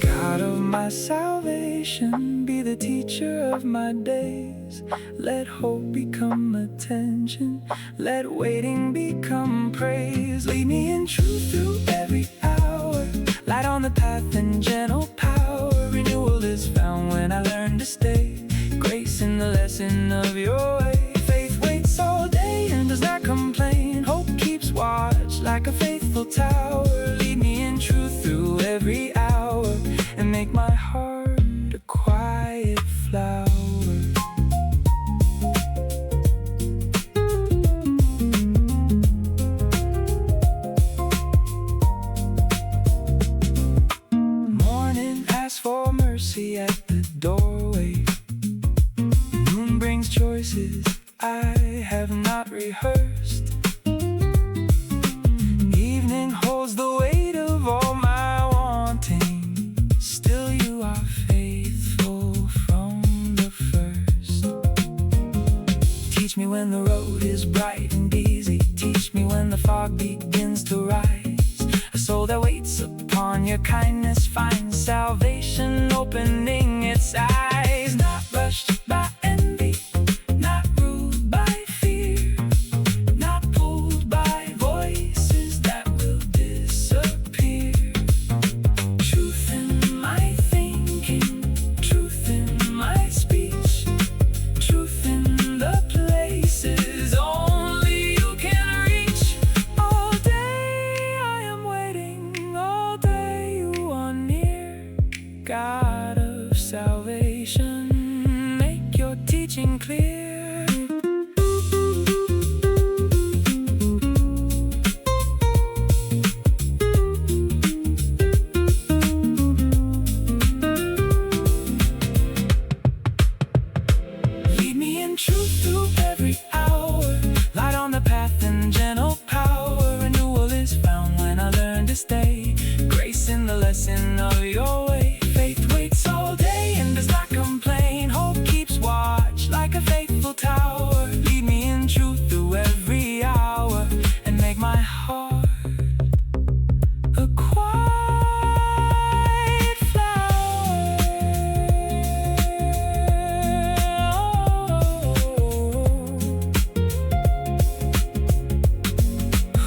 God of my salvation, be the teacher of my days. Let hope become attention. Let waiting become praise. Lead me in truth through every hour. Light on the path and gentle power. Renewal is found when I learn to stay. Grace in the lesson of your way. Faith waits all day and does not complain. Hope keeps watch like a faithful tower. Lead me in truth through every hour, and make my heart a quiet flower. Morning asks for mercy at the doorway. Noon brings choices I have not rehearsed. Evening holds the weight of all my wanting. Still you are faithful from the first. Teach me when the road is bright and easy. Teach me when the fog begins to rise. A soul that waits upon your kindness finds salvation opening its eyes. Not rushed by envy, not ruled by fear, not pulled by voices that will disappear. Truth in my thinking, truth in my speech, truth in the places only you can reach. All day I am waiting, all day you are near. God of salvation, make your teaching clear. Lead me in truth through every hour. Light on the path and gentle power. Renewal is found when I learn to stay. Grace in the lesson of your way. Faith waits all day and does not complain. Hope keeps watch like a faithful tower. Lead me in truth through every hour, and make my heart a quiet flower.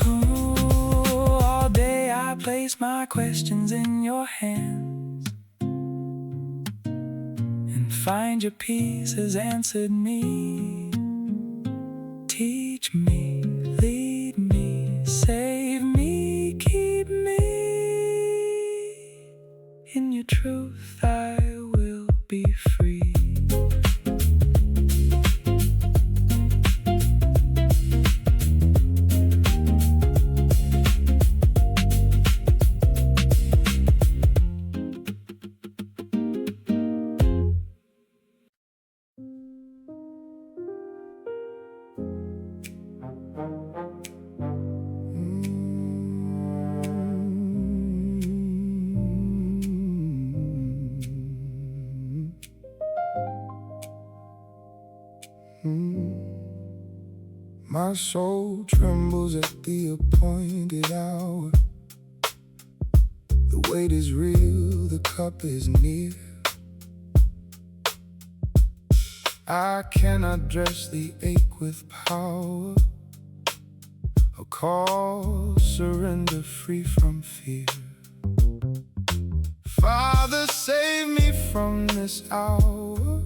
All day I place my questions in your hands, and find your peace has answered me. Teach me, lead me, save me, keep me. In your truth I will be free. My soul trembles at the appointed hour. The weight is real, the cup is near. I cannot dress the ache with power, or call surrender free from fear. Father, save me from this hour.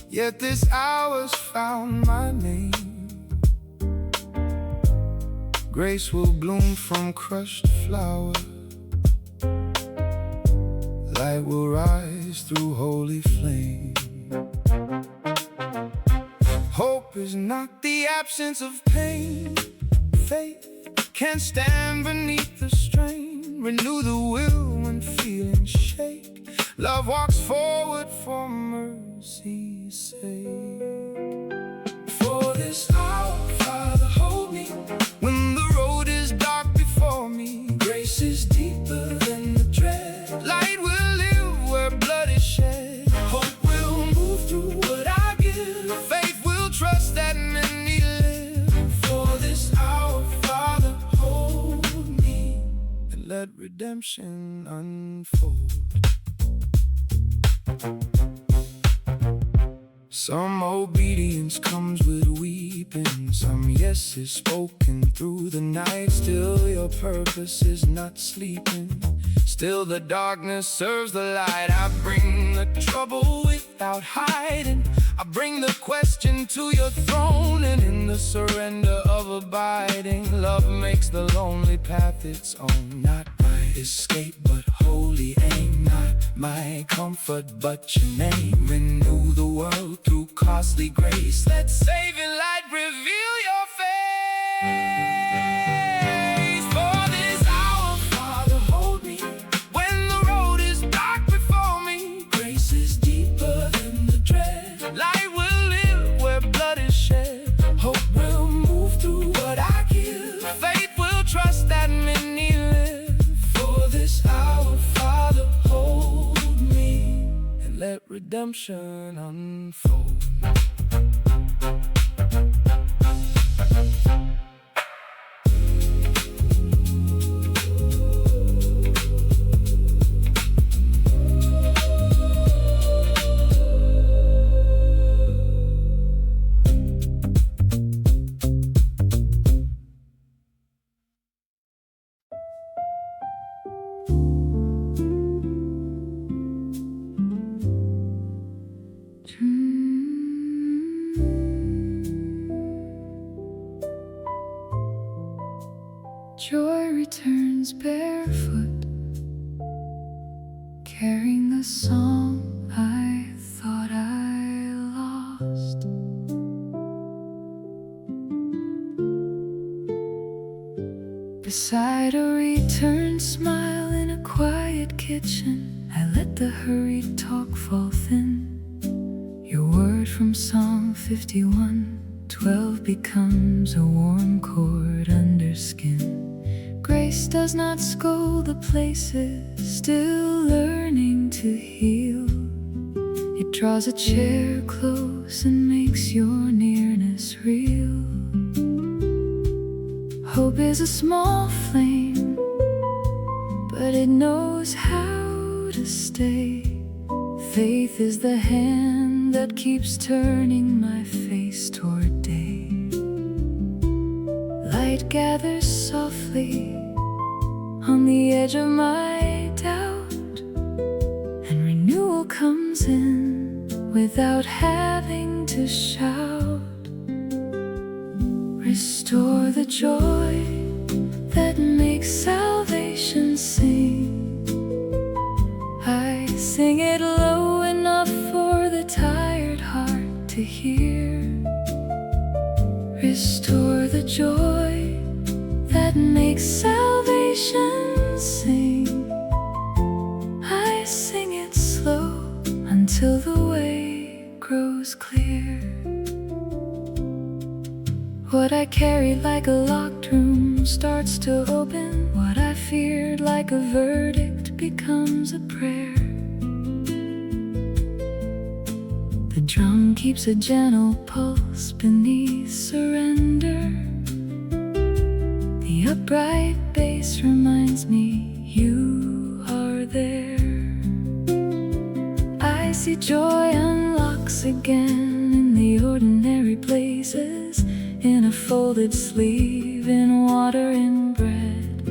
Yet this hour's found my name. Grace will bloom from crushed flower. Light will rise through holy flame. Hope is not the absence of pain. Faith can't stand beneath the strain. Renew the will when feelings shake. Love walks forward for mercy's sake. For this hour, Father, hold me. When the road is dark before me, grace is deeper than the dread. Light will live where blood is shed. Hope will move through what I give. Faith will trust that many live. For this hour, Father, hold me, and let redemption unfold. Some obedience comes with weeping, some yeses spoken through the night. Still your purpose is not sleeping, still the darkness serves the light. I bring the trouble without hiding, I bring the question to your throne. And in the surrender of abiding, love makes the lonely path its own. Not my escape but holy aim, not my comfort but your name. Renew the world through costly grace, let saving light reveal your face. For this hour, Father, hold me when the road is dark before me. Grace is deeper than the dread, light will live where blood is shed. Hope will move through what I give, faith will trust that many live. For this hour, Father, hold me and let redemption unfold. Joy returns barefoot, carrying the song I thought I lost. Beside a returned smile in a quiet kitchen, I let the hurried talk fall thin. Your word from Psalm 51:12 becomes a warm chord under skin. Grace does not scold the places still learning to heal. It draws a chair close and makes your nearness real. Hope is a small flame, but it knows how to stay. Faith is the hand that keeps turning my face toward day. Light gathers softly on the edge of my doubt, and renewal comes in without having to shout. Restore the joy that makes salvation sing. I sing it low enough for the tired heart to hear. Restore the joy that makes salvation sing. I sing it slow until the way grows clear. What I carried like a locked room starts to open. What I feared like a verdict becomes a prayer. The drum keeps a gentle pulse beneath surrender. The upright bass reminds me you are there. I see joy unlocks again in the ordinary places, in a folded sleeve, in water, in bread.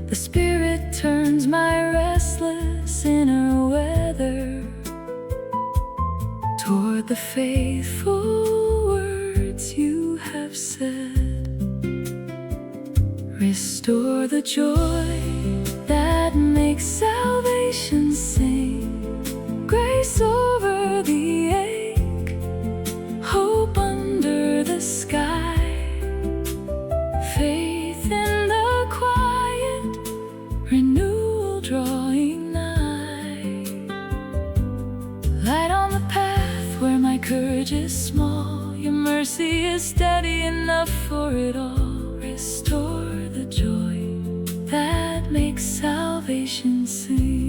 The Spirit turns my restless inner weather toward the faithful words you have said. Restore the joy that makes salvation sing. Grace over the ache, hope under the sky, faith in the quiet, renewal drawing nigh. Light on the path where my courage is small, your mercy is steady enough for it all. Restore the joy that makes salvation sing.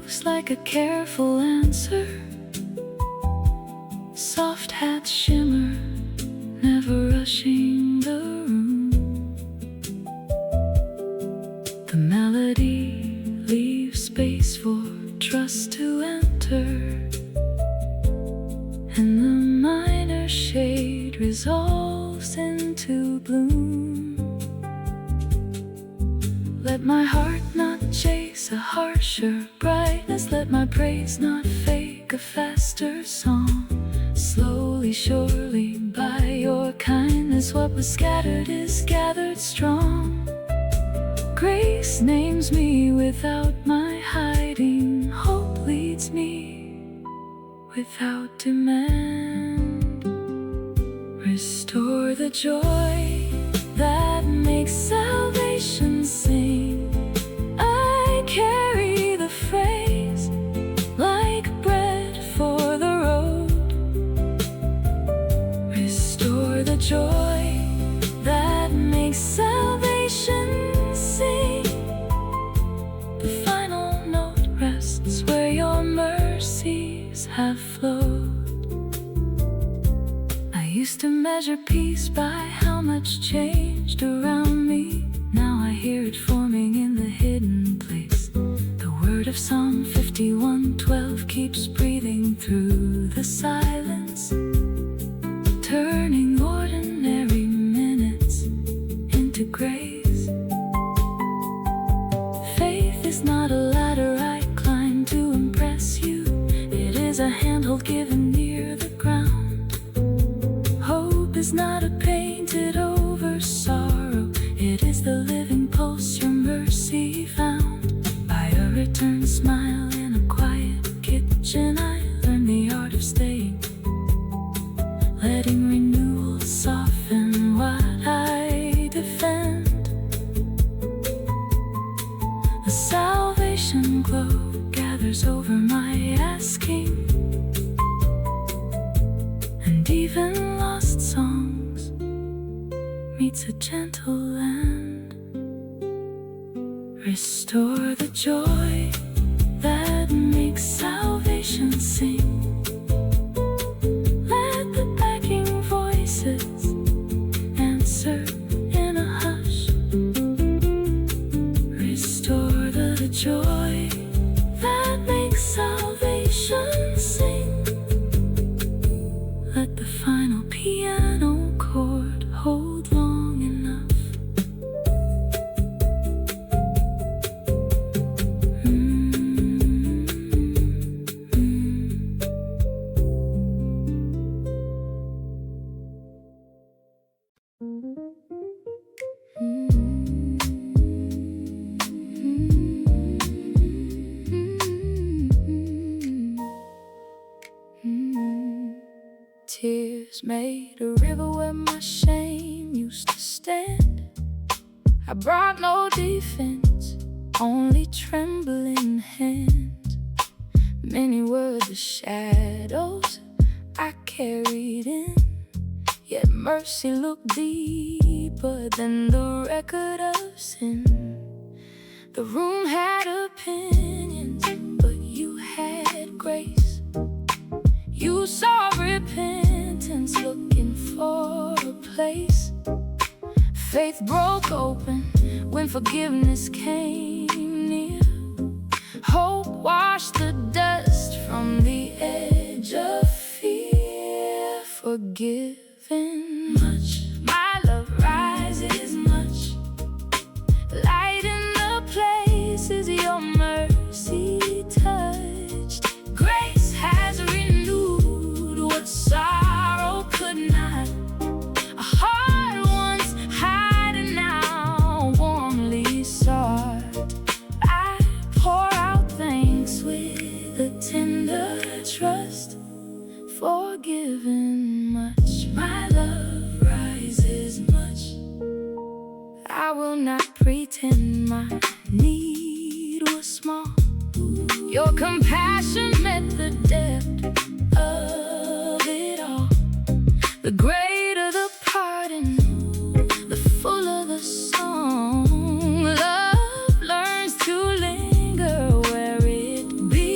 looks like a careful answer. Soft hats shimmer, never rushing the room. The melody leaves space for trust to enter, and the minor shade resolves into bloom. Let my heart not chase a harsher brightness. Let my praise not fake a faster song. Slowly, surely, by your kindness, what was scattered is gathered strong. Grace names me without my hiding. Hope leads me without demand. Restore the joy that makes salvation sing. I carry the phrase like bread for the road. Restore the joy that makes salvation sing. The final note rests where your mercies have flowed. I used to measure peace by how much changed around me. Now I hear it forming in the hidden place. The word of Psalm 51:12 keeps breathing through the silence, turning ordinary minutes into grace. Faith is not a ladder I climb to impress you. It is a handhold given near the ground. Hope is not a painted over sorrow. It is the living pulse your mercy found. By a return smile in a quiet kitchen, I learned the art of staying, letting renewal soften what I defend. A salvation glow gathers over my asking, and even lost songs meets a gentle land. Restore the joy that makes salvation sing. Let the backing voices answer in a hush. Restore the joy that makes salvation sing. Let the final piano chord hold long enough. Tears made a river where my shame used to stand. I brought no defense, only trembling hands. Many were the shadows I carried in, yet mercy looked deeper than the record of sin. The room had opinions, but you had grace. You saw repentance looking for a place. Faith broke open when forgiveness came near. Hope washed the dust from the edge of fear. Forgiven much, my love rises much. Light in the places your mercy touched. Grace has renewed what sorrow could not. A heart once hiding now warmly sought. I pour out thanks with a tender trust. Forgiven much, my love rises much. I will not pretend my need was small. Your compassion met the depth of it all. The greater the pardon, the fuller the song. Love learns to linger where it belongs.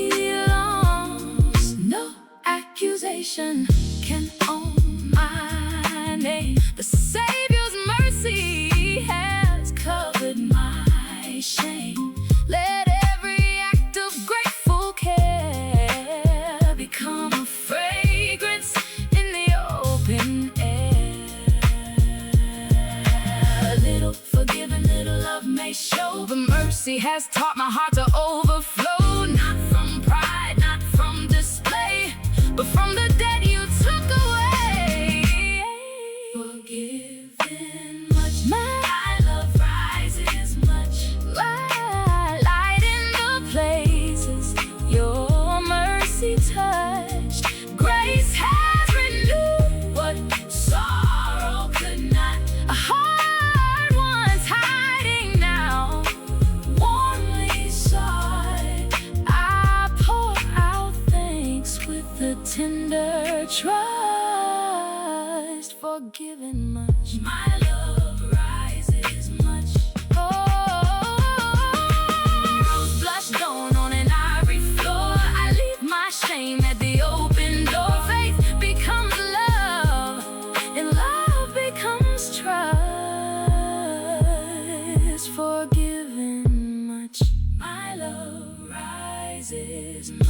mercy has taught my heart to overflow, not from pride, not from display, but from the debt you took away. Forgiven much, my love rises much. Light in the places your mercy touched. Grace has renewed what sorrow could not. A heart once hiding now, warmly sought. I pour out thanks with a tender trust. Forgiven much, my love rises much. Rose blush dawn on an ivory floor. I leave my shame at the open door. Faith becomes love, and love becomes trust. Forgiven much, my love rises much.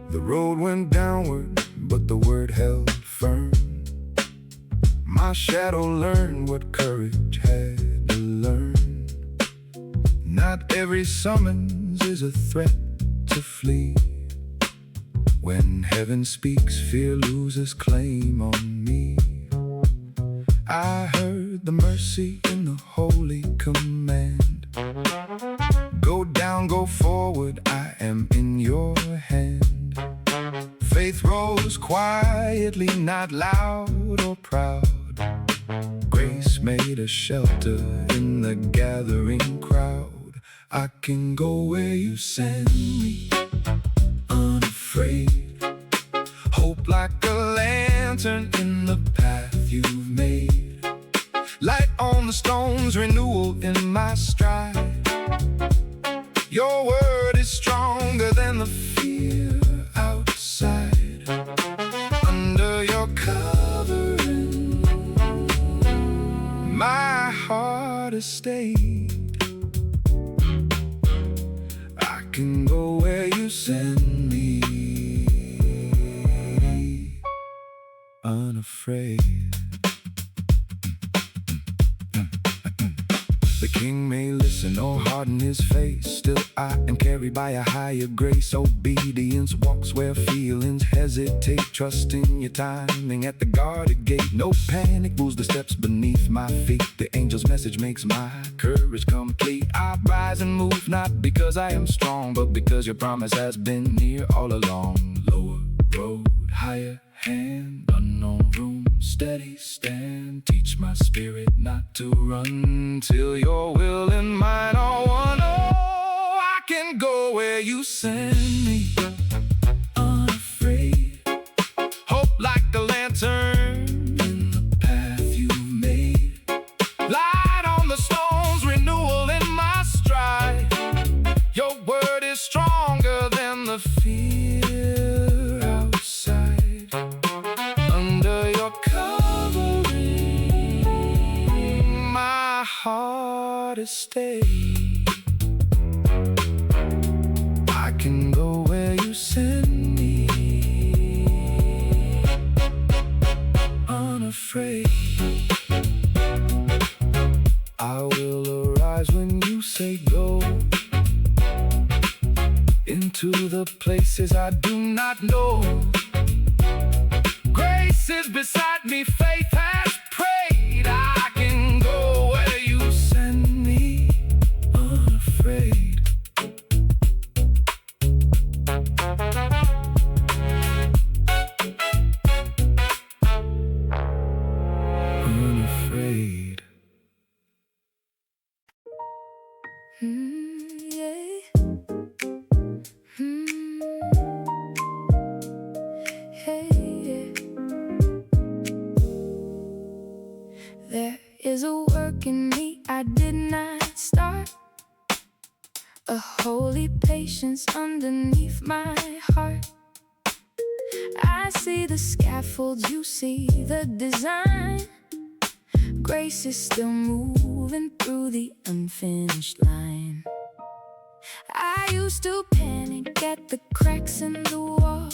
The road went downward, but the word held firm. My shadow learned what courage had to learn. Not every summons is a threat to flee. When heaven speaks, fear loses claim on me. I heard the mercy in the holy command. Go down, go forward, I am in your hand. Faith rose quietly, not loud or proud. Grace made a shelter in the gathering crowd. I can go where you send me, unafraid. Hope like a lantern in the path you've made. Light on the stones, renewal in my stride. Your word is stronger than the fear outside. Under your covering, my heart has stayed. I can go where you send me, unafraid. The king may listen or harden his face, still I am carried by a higher grace. Obedience walks where feelings hesitate, trusting your timing at the guarded gate. No panic rules the steps beneath my feet. The angel's message makes my courage complete. I rise and move not because I am strong, but because your promise has been near all along. Lower road, higher hand, unknown room, steady stand. Teach my spirit not to run till your will and mine are one. Oh, I can go where you send me, unafraid. Hope like a lantern in the path you've made. Light on the stones, renewal in my stride. Your word is stronger than the fear outside. Under your covering, my heart is stayed. I can go where you send me, unafraid. I will arise when you say go, into the places I do not know. Grace is beside me, faith has prayed. I can go where you send me, unafraid. Unafraid. Yeah. Hey, yeah. There is a a holy patience underneath my heart. I see the scaffold, you see the design. Grace is still moving through the unfinished line. I used to panic at the cracks in the wall.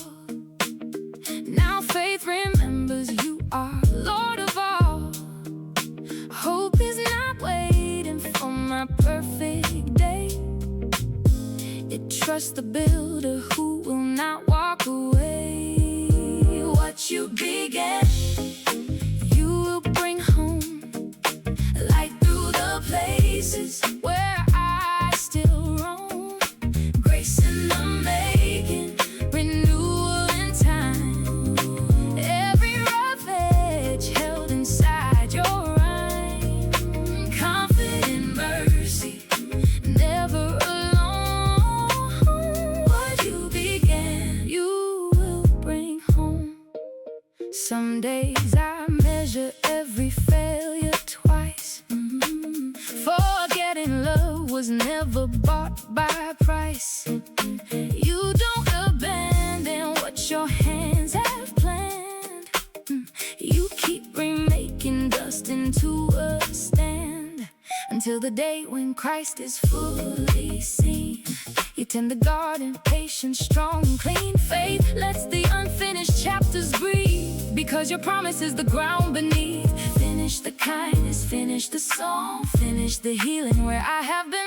Now faith remembers you are Lord of all. Hope is not waiting for my perfect day. It trusts the builder who will not walk away. What you began, you will bring home. Light through the places where I still roam. Grace in the making, renewal in time. Every rough edge held inside your rhyme. Confident mercy, never alone. What you began, you will bring home. Some days I measure every failure twice. Forgetting love was never bought by a price. You don't abandon what your hands have planned. You keep remaking dust into a stand, until the day when Christ is fully seen. You tend the garden, patient, strong, and clean. Faith lets the unfinished chapters breathe, because your promise is the ground beneath. Finish the kindness, finish the song, finish the healing where I have been